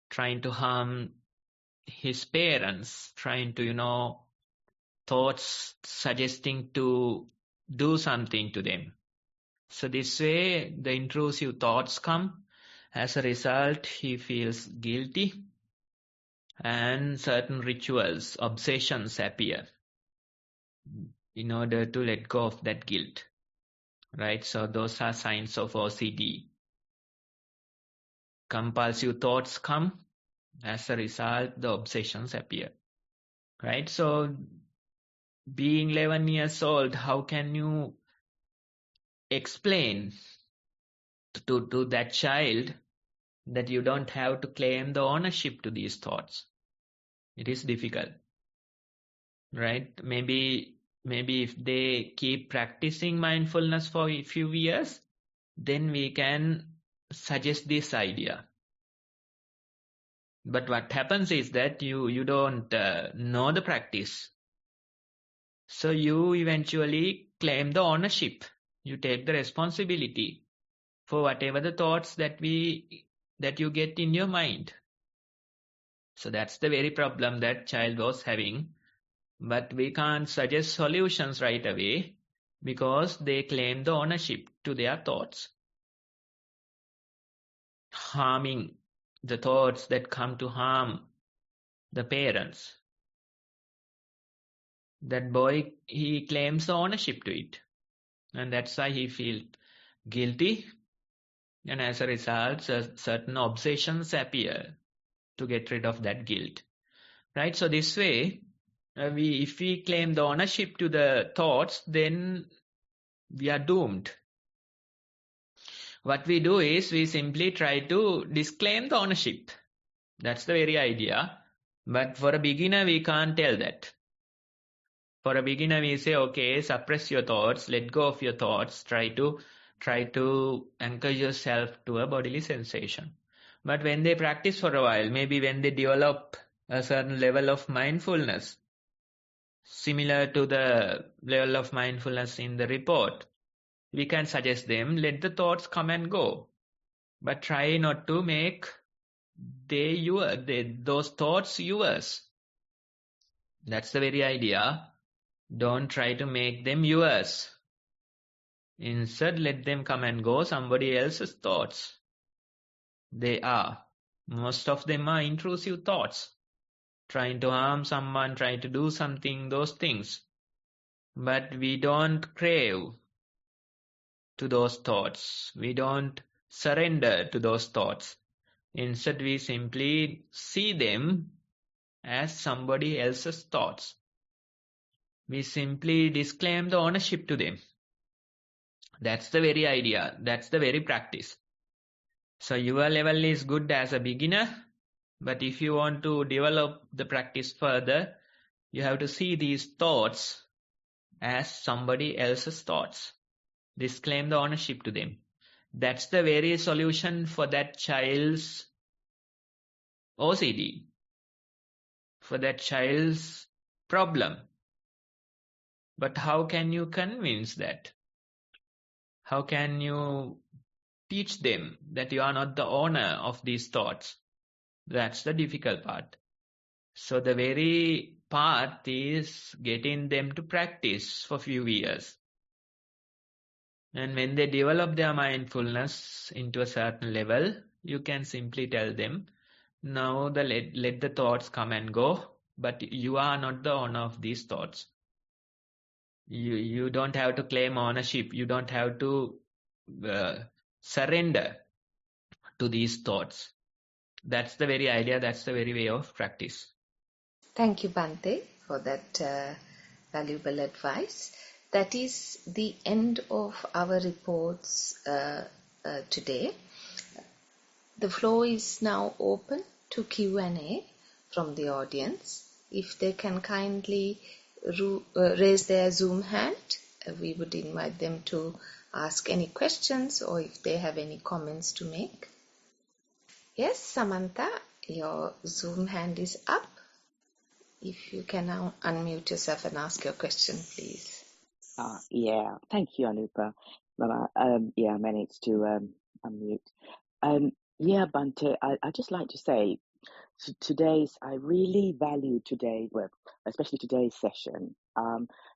trying to harm his parents, trying to, thoughts suggesting to do something to them. So this way, the intrusive thoughts come. As a result, he feels guilty, and certain rituals, obsessions appear in order to let go of that guilt. Right? So those are signs of OCD. Compulsive thoughts come. As a result, the obsessions appear. Right? So being 11 years old, how can you explain to that child that you don't have to claim the ownership to these thoughts? It is difficult, right? Maybe if they keep practicing mindfulness for a few years, then we can suggest this idea. But what happens is that you don't know the practice. So you eventually claim the ownership. You take the responsibility for whatever the thoughts that you get in your mind. So that's the very problem that child was having. But we can't suggest solutions right away because they claim the ownership to their thoughts. Harming the thoughts that come to harm the parents. That boy, he claims the ownership to it. And that's why he feels guilty. And as a result, certain obsessions appear to get rid of that guilt. Right? So this way, if we claim the ownership to the thoughts, then we are doomed. What we do is we simply try to disclaim the ownership. That's the very idea. But for a beginner, we can't tell that. For a beginner, we say, okay, suppress your thoughts, let go of your thoughts, try to anchor yourself to a bodily sensation. But when they practice for a while, maybe when they develop a certain level of mindfulness, similar to the level of mindfulness in the report, we can suggest them, let the thoughts come and go. But try not to make those thoughts yours. That's the very idea. Don't try to make them yours. Instead, let them come and go, somebody else's thoughts. They are. Most of them are intrusive thoughts. Trying to harm someone, trying to do something, those things. But we don't crave to those thoughts. We don't surrender to those thoughts. Instead, we simply see them as somebody else's thoughts. We simply disclaim the ownership to them. That's the very idea. That's the very practice. So your level is good as a beginner, but if you want to develop the practice further, you have to see these thoughts as somebody else's thoughts. Disclaim the ownership to them. That's the very solution for that child's OCD, for that child's problem. But how can you convince that? How can you teach them that you are not the owner of these thoughts? That's the difficult part. So the very part is getting them to practice for a few years. And when they develop their mindfulness into a certain level, you can simply tell them, now let the thoughts come and go, but you are not the owner of these thoughts. You don't have to claim ownership. You don't have to surrender to these thoughts. That's the very idea. That's the very way of practice. Thank you, Bhante, for that valuable advice. That is the end of our reports today. The floor is now open to Q&A from the audience. If they can kindly raise their Zoom hand, we would invite them to ask any questions or if they have any comments to make. Yes, Samantha, your Zoom hand is up. If you can now unmute yourself and ask your question, please. Yeah, thank you, Anupa. I managed to unmute. Yeah, Bhante, I'd just like to say, I really value today, well, especially today's session,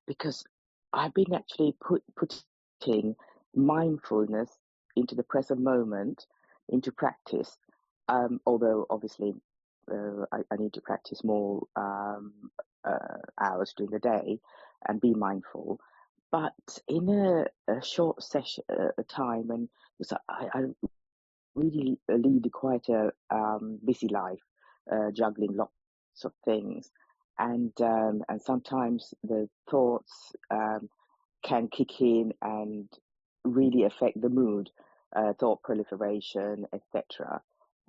because I've been actually putting mindfulness into the present moment, into practice. Although obviously I need to practice more hours during the day and be mindful. But in a short session, time, and I really lead quite a busy life, juggling lots of things, and sometimes the thoughts can kick in and really affect the mood, thought proliferation, etc.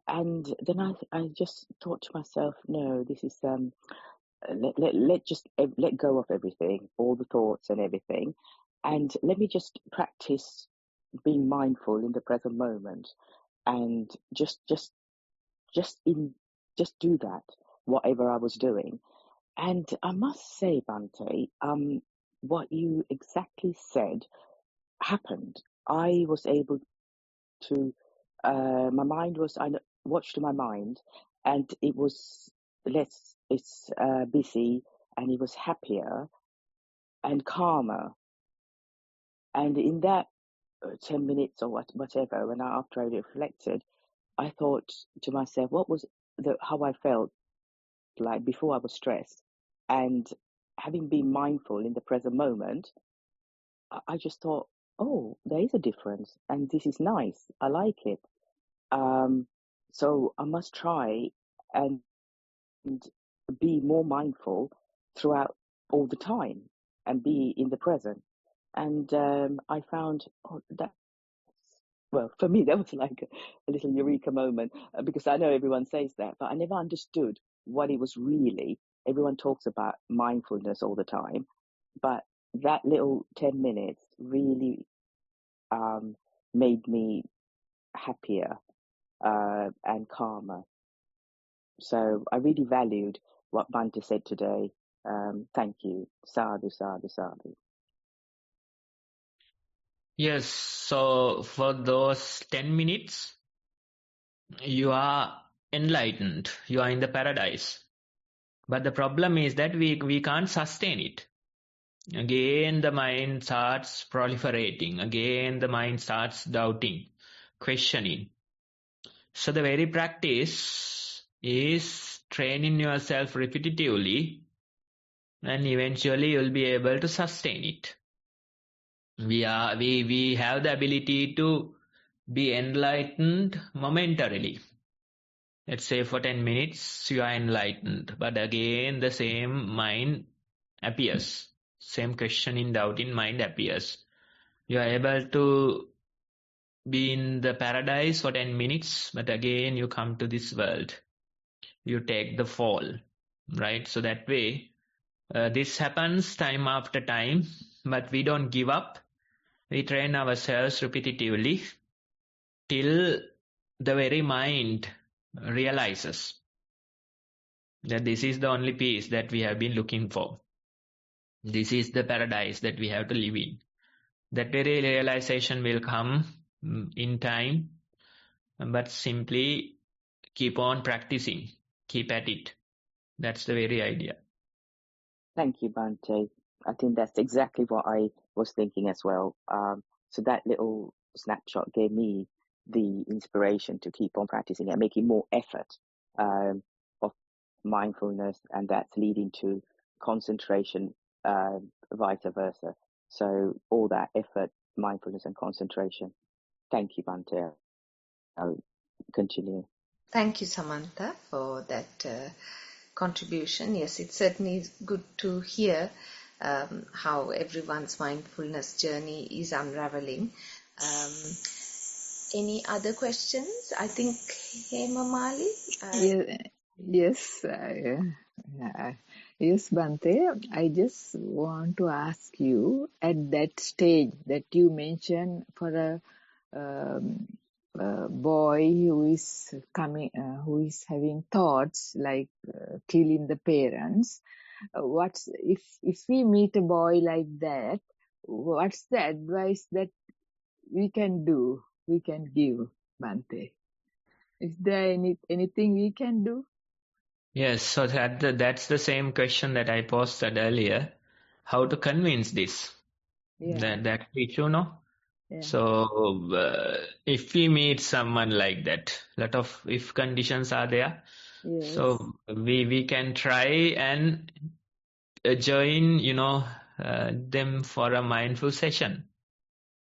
And then I just thought to myself, no, this is let go of everything, all the thoughts and everything, and let me just practice being mindful in the present moment, and just do that, whatever I was doing. And I must say, Bhante, what you exactly said happened. I was able to, I watched my mind, and it was busy, and it was happier and calmer. And in that 10 minutes or whatever, after I reflected, I thought to myself, what was how I felt like before I was stressed, and having been mindful in the present moment, I just thought, oh, there is a difference, and this is nice. I like it. So I must try and be more mindful throughout all the time and be in the present. And I found well, for me, that was like a little eureka moment, because I know everyone says that, but I never understood what it was really. Everyone talks about mindfulness all the time, but that little 10 minutes really made me happier and calmer. So I really valued what Bhante said today. Thank you. Sadhu, sadhu, sadhu. Yes, so for those 10 minutes, you are enlightened, you are in the paradise. But the problem is that we can't sustain it. Again, the mind starts proliferating. Again, the mind starts doubting, questioning. So the very practice is training yourself repetitively, and eventually you'll be able to sustain it. We have the ability to be enlightened momentarily. Let's say for 10 minutes you are enlightened, but again the same mind appears. Same questioning, doubting mind appears. You are able to be in the paradise for 10 minutes, but again you come to this world. You take the fall, right? So that way, this happens time after time, but we don't give up. We train ourselves repetitively till the very mind realizes that this is the only peace that we have been looking for. This is the paradise that we have to live in. That very realization will come in time, but simply keep on practicing, keep at it. That's the very idea. Thank you, Bhante. I think that's exactly what I was thinking as well. So that little snapshot gave me the inspiration to keep on practicing and making more effort of mindfulness, and that's leading to concentration, vice versa. So all that effort, mindfulness and concentration. Thank you, Bhante. I'll continue. Thank you, Samantha, for that contribution. Yes, it certainly is good to hear how everyone's mindfulness journey is unraveling. Any other questions? I think Hema Mali. Yes, yes, Bhante. I just want to ask you, at that stage that you mentioned for a boy who is having thoughts like killing the parents, if we meet a boy like that, what's the advice that we can give, Bhante? Is there anything we can do? Yes, so that's the same question that I posted earlier. How to convince this? Yeah. That issue, no? Yeah. So if we meet someone like that, lot of if conditions are there. Yes. So we can try and join, them for a mindful session.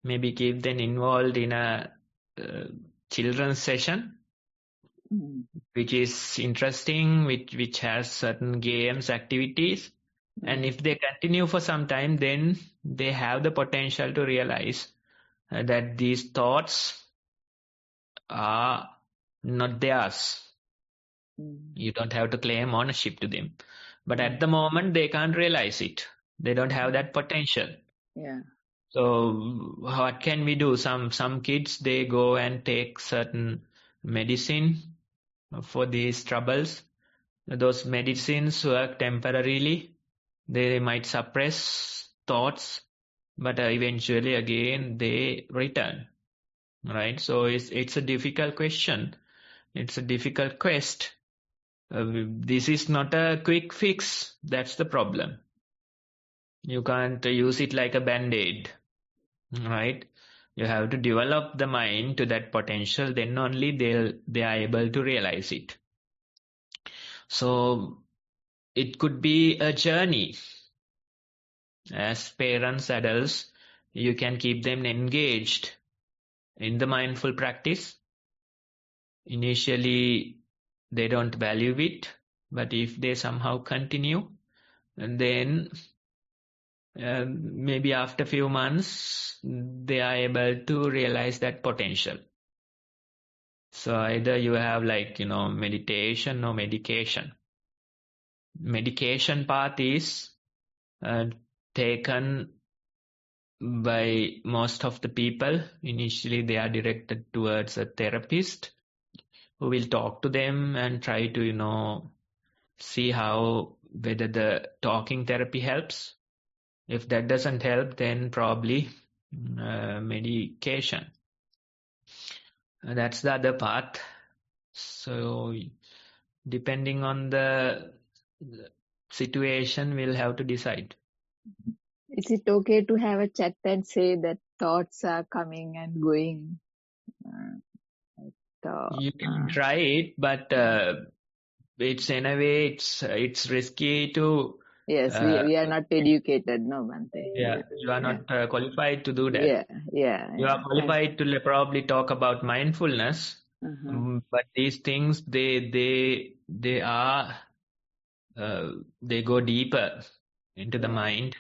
Maybe keep them involved in a children's session, which is interesting, which has certain games, activities. And if they continue for some time, then they have the potential to realize that these thoughts are not theirs. You don't have to claim ownership to them. But at the moment, they can't realize it. They don't have that potential. Yeah. So what can we do? Some kids, they go and take certain medicine for these troubles. Those medicines work temporarily. They might suppress thoughts, but eventually again they return. Right? So it's a difficult question. It's a difficult quest. This is not a quick fix. That's the problem. You can't use it like a band-aid. Right? You have to develop the mind to that potential, then only they are able to realize it. So it could be a journey. As parents, adults, you can keep them engaged in the mindful practice. Initially, they don't value it, but if they somehow continue, then maybe after a few months, they are able to realize that potential. So either you have meditation or medication. Medication path is taken by most of the people. Initially, they are directed towards a therapist who will talk to them and try to, see whether the talking therapy helps. If that doesn't help, then probably medication. That's the other path. So depending on the situation, we'll have to decide. Is it okay to have a chat and say that thoughts are coming and going? You can try it, but it's in a way it's risky to. Yes, we are not educated, no, Bhante. Yeah, you are not qualified to do that. Yeah. You are qualified to probably talk about mindfulness, but these things they are they go deeper into the mind.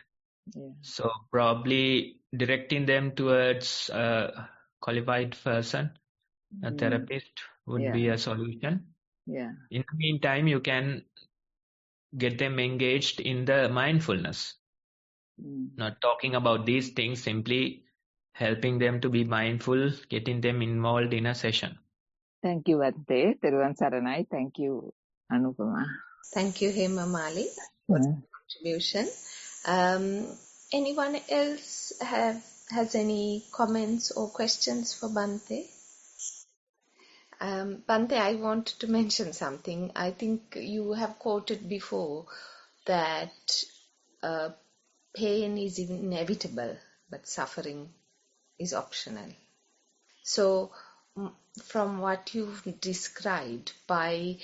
Yeah. So probably directing them towards a qualified person, a therapist, would be a solution. Yeah. In the meantime, you can get them engaged in the mindfulness. Not talking about these things, simply helping them to be mindful, getting them involved in a session. Thank you, Bhante. Theruvan Saranai. Thank you, Anupama. Thank you, Hema Mali, for the contribution. Anyone else has any comments or questions for Bhante? Bhante, I wanted to mention something. I think you have quoted before that pain is inevitable, but suffering is optional. So, from what you've described, by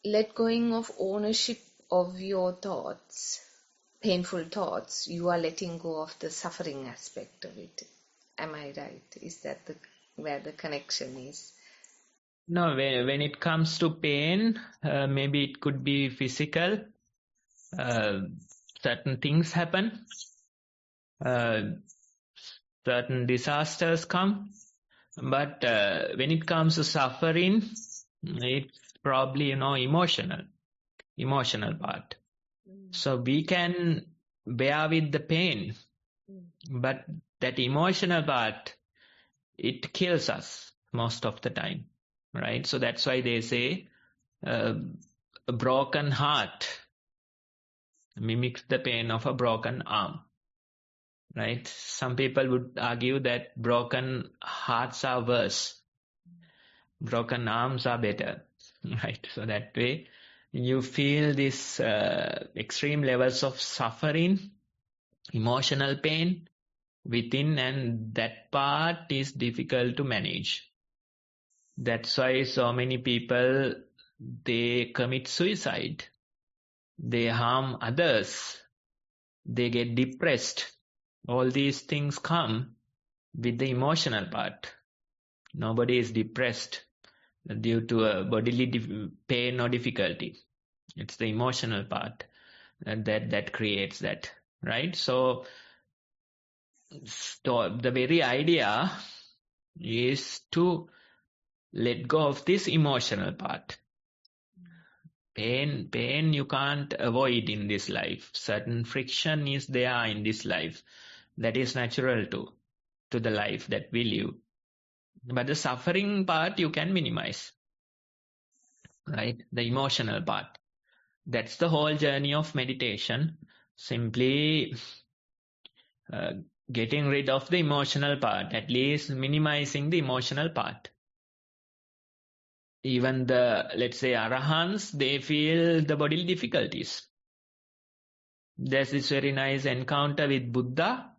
let going of ownership of your thoughts, painful thoughts, you are letting go of the suffering aspect of it. Am I right? Is that where the connection is? No, when it comes to pain, maybe it could be physical. Certain things happen. Certain disasters come. But when it comes to suffering, it's probably, emotional part. So we can bear with the pain, but that emotional part, it kills us most of the time, right? So that's why they say a broken heart mimics the pain of a broken arm, right? Some people would argue that broken hearts are worse. Broken arms are better, right? So that way you feel this extreme levels of suffering, emotional pain, within, and that part is difficult to manage. That's why so many people, they commit suicide. They harm others. They get depressed. All these things come with the emotional part. Nobody is depressed due to a bodily pain or difficulty. It's the emotional part that creates that, right? So the very idea is to let go of this emotional part. Pain you can't avoid in this life. Certain friction is there in this life. That is natural to the life that we live. But the suffering part you can minimize, right? The emotional part. That's the whole journey of meditation. Simply getting rid of the emotional part, at least minimizing the emotional part. Even the, let's say, arahants, they feel the bodily difficulties. There's this very nice encounter with Buddha.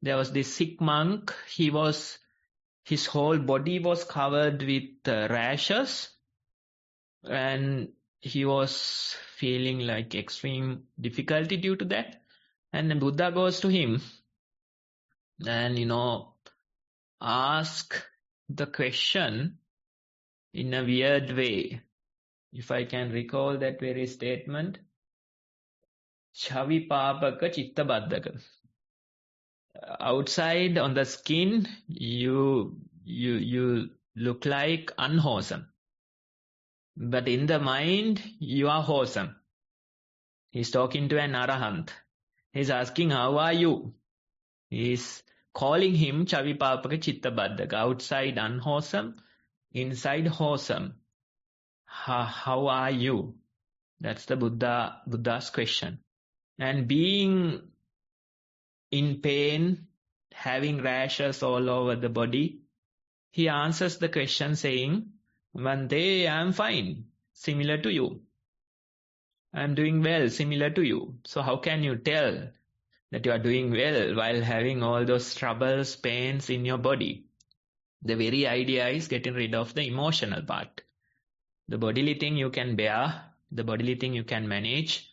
There was this sick monk. His whole body was covered with rashes, and he was feeling like extreme difficulty due to that. And then Buddha goes to him and, ask the question in a weird way. If I can recall that very statement, Chavipapaka chitta baddhaka. Outside on the skin, you look like unwholesome. But in the mind, you are wholesome. He's talking to an arahant. He's asking, how are you? He's calling him Chavipapaka chitta baddhaka. Outside unwholesome, inside wholesome. How are you? That's the Buddha's question. And being in pain, having rashes all over the body, he answers the question saying, Bhante, I am fine, similar to you. I am doing well, similar to you. So how can you tell that you are doing well while having all those troubles, pains in your body? The very idea is getting rid of the emotional part. The bodily thing you can bear, the bodily thing you can manage.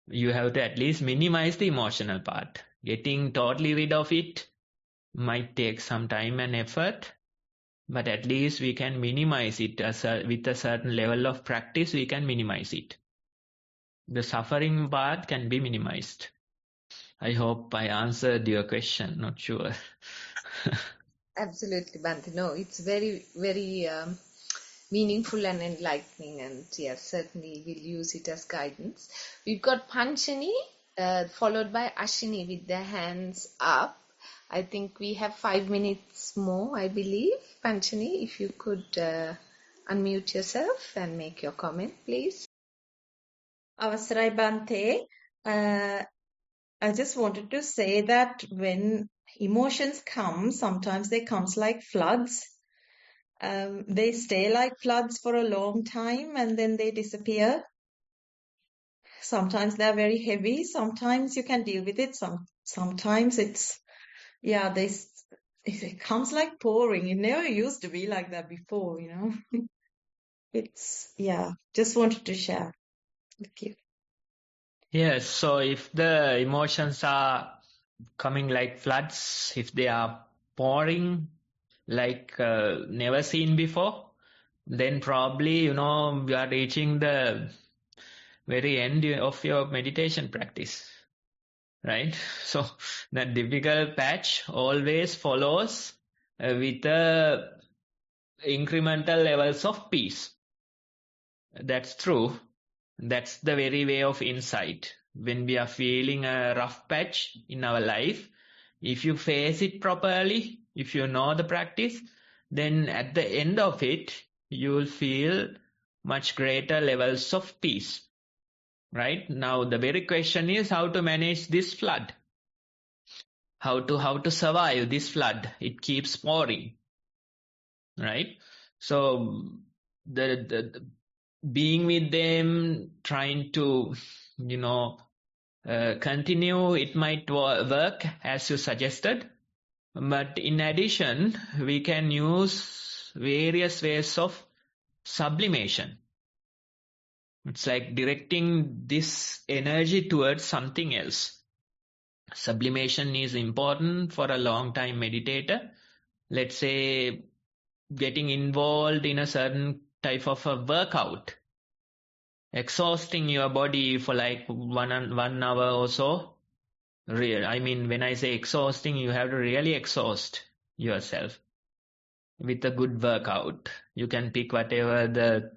You have to at least minimize the emotional part. Getting totally rid of it might take some time and effort, but at least we can minimize it. With a certain level of practice, we can minimize it. The suffering part can be minimized. I hope I answered your question. Not sure. Absolutely, Bhante. No, it's very, very meaningful and enlightening, and yes, certainly we'll use it as guidance. We've got Panchani followed by Ashini with their hands up. I think we have 5 minutes more, I believe. Panchani, if you could unmute yourself and make your comment, please. Avasarai Bhante, I just wanted to say that when emotions come, sometimes they come like floods. They stay like floods for a long time and then they disappear. Sometimes they're very heavy. Sometimes you can deal with it. Sometimes it's, it comes like pouring. It never used to be like that before, just wanted to share. Thank you. Yes, so if the emotions are coming like floods, if they are pouring like never seen before, then probably, you are reaching the very end of your meditation practice, right? So that difficult patch always follows with incremental levels of peace. That's true. That's the very way of insight. When we are feeling a rough patch in our life, if you face it properly, if you know the practice, then at the end of it, you will feel much greater levels of peace. Right? Now, the very question is how to manage this flood. How to survive this flood. It keeps pouring. Right? So, the being with them, trying to, continue, it might work as you suggested. But in addition, we can use various ways of sublimation. It's like directing this energy towards something else. Sublimation is important for a long time meditator. Let's say getting involved in a certain type of a workout, exhausting your body for like 1 hour or so. I mean, when I say exhausting, you have to really exhaust yourself with a good workout. You can pick whatever the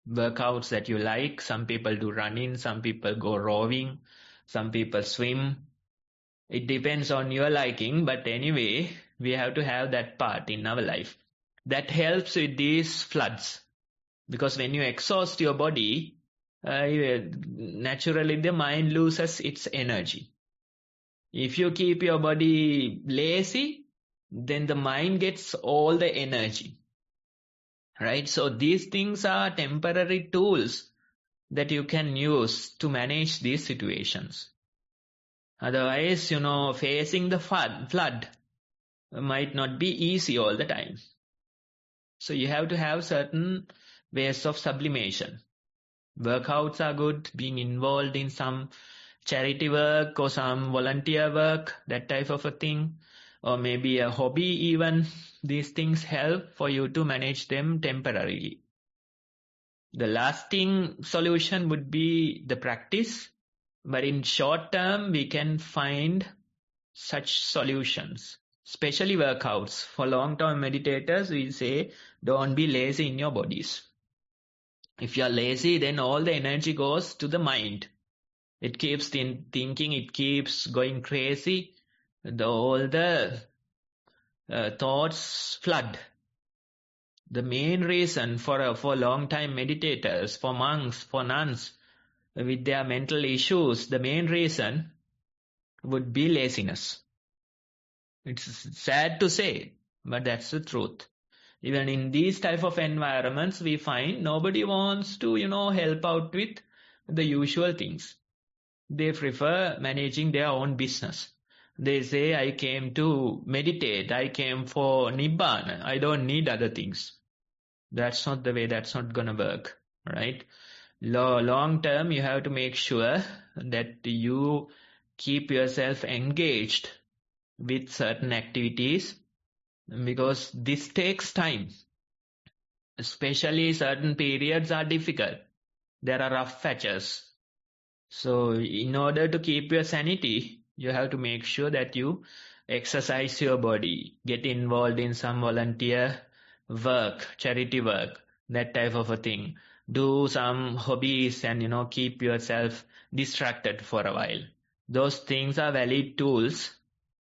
workouts that you like. Some people do running, some people go rowing, some people swim. It depends on your liking, but anyway, we have to have that part in our life. That helps with these floods. Because when you exhaust your body, naturally the mind loses its energy. If you keep your body lazy, then the mind gets all the energy. Right? So these things are temporary tools that you can use to manage these situations. Otherwise, facing the flood might not be easy all the time. So you have to have certain ways of sublimation. Workouts are good, being involved in some charity work or some volunteer work, that type of a thing, or maybe a hobby even. These things help for you to manage them temporarily. The lasting solution would be the practice, but in short term, we can find such solutions, especially workouts. For long-term meditators, we say, don't be lazy in your bodies. If you're lazy, then all the energy goes to the mind. It keeps thinking, it keeps going crazy. All the thoughts flood. The main reason for long-time meditators, for monks, for nuns, with their mental issues, the main reason would be laziness. It's sad to say, but that's the truth. Even in these type of environments, we find nobody wants to, help out with the usual things. They prefer managing their own business. They say, I came to meditate, I came for Nibbana, I don't need other things. That's not the way, that's not gonna work, right? Long term, you have to make sure that you keep yourself engaged with certain activities, because this takes time. Especially certain periods are difficult. There are rough patches. So in order to keep your sanity, you have to make sure that you exercise your body, get involved in some volunteer work, charity work, that type of a thing. Do some hobbies and, keep yourself distracted for a while. Those things are valid tools.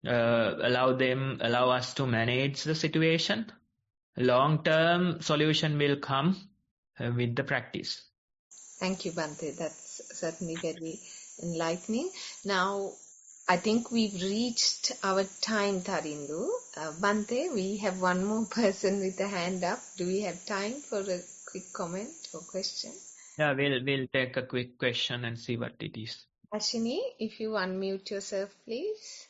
Allow us to manage the situation. Long-term solution will come with the practice. Thank you, Bhante. That's certainly very enlightening. Now, I think we've reached our time, Tharindu. Bhante, we have one more person with a hand up. Do we have time for a quick comment or question? Yeah, we'll take a quick question and see what it is. Ashini, if you unmute yourself, please.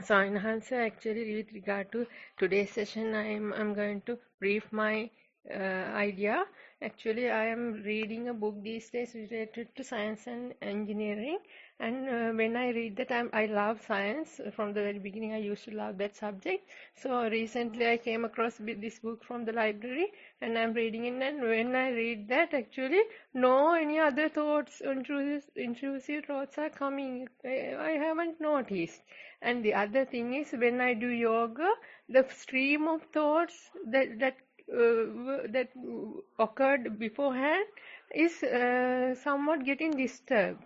Swaminathan, actually, with regard to today's session, I'm going to brief my idea. Actually, I am reading a book these days related to science and engineering, and when I read that, I love science. From the very beginning, I used to love that subject. So recently, I came across this book from the library, and I'm reading it. And when I read that, actually, no any other thoughts, intrusive thoughts are coming. I haven't noticed. And the other thing is, when I do yoga, the stream of thoughts that occurred beforehand is somewhat getting disturbed.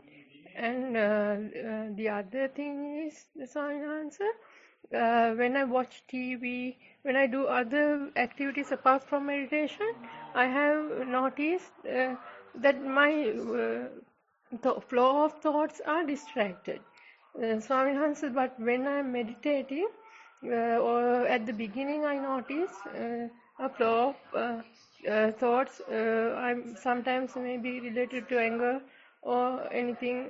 And the other thing is, the answer, when I watch TV, when I do other activities apart from meditation, I have noticed that my flow of thoughts are distracted. Swaminathan, but when I'm meditating, or at the beginning I notice a flow of thoughts. I'm sometimes maybe related to anger or anything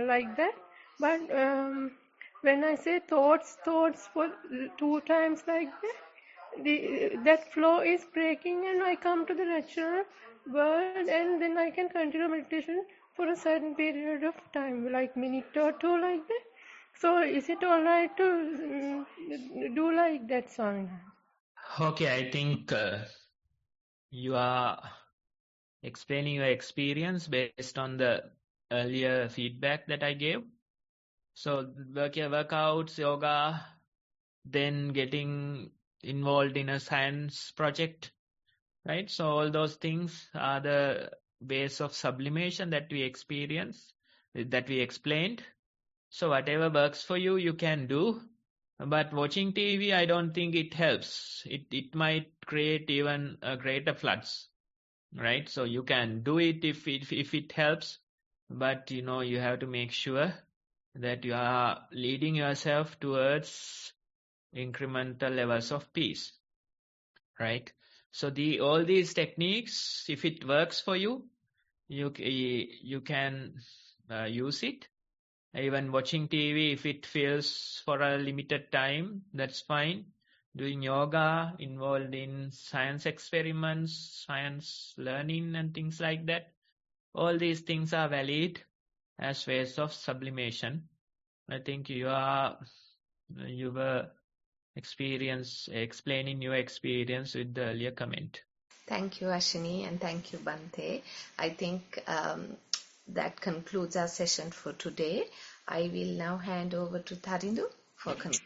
like that. But when I say thoughts for 2 times like that, that flow is breaking and I come to the natural world, and then I can continue meditation for a certain period of time, like minute or 2 like that. So is it all right to do like that, Swami? Okay, I think you are explaining your experience based on the earlier feedback that I gave. So workouts, yoga, then getting involved in a science project, right? So all those things are the ways of sublimation that we experience, that we explained. So whatever works for you, you can do. But watching TV, I don't think it helps. It might create even greater floods, right? So you can do it if it helps, but you have to make sure that you are leading yourself towards incremental levels of peace, right? So all these techniques, if it works for you, you can use it. Even watching TV, if it feels for a limited time, that's fine. Doing yoga, involved in science experiments, science learning and things like that. All these things are valid as ways of sublimation. I think you were explaining your experience with the earlier comment. Thank you, Ashini, and thank you, Bante. I think that concludes our session for today. I will now hand over to Tharindu for conclusion.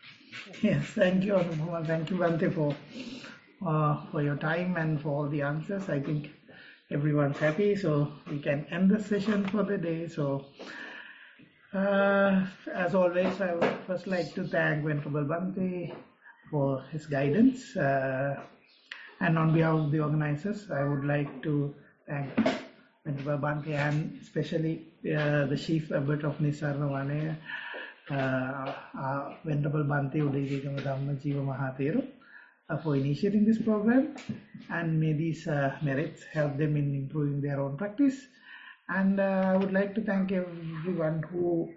Yes, thank you, Anupama. Thank you, Bante, for your time and for all the answers. I think everyone's happy, so we can end the session for the day. So, as always, I would first like to thank Venerable Bante for his guidance. And on behalf of the organizers, I would like to thank Venerable Bante and especially the Chief Abbot of Nissarana, Vanaya, Venerable Bante Udayagama Dhamma Jiva Thero, for initiating this program, and may these merits help them in improving their own practice. And I would like to thank everyone who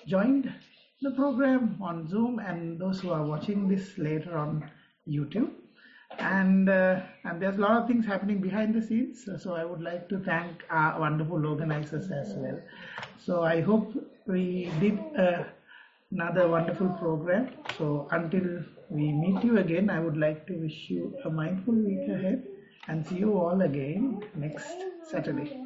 joined the program on Zoom and those who are watching this later on YouTube. And there's a lot of things happening behind the scenes, so I would like to thank our wonderful organizers as well. So I hope we did another wonderful program. So until we meet you again, I would like to wish you a mindful week ahead and see you all again next Saturday.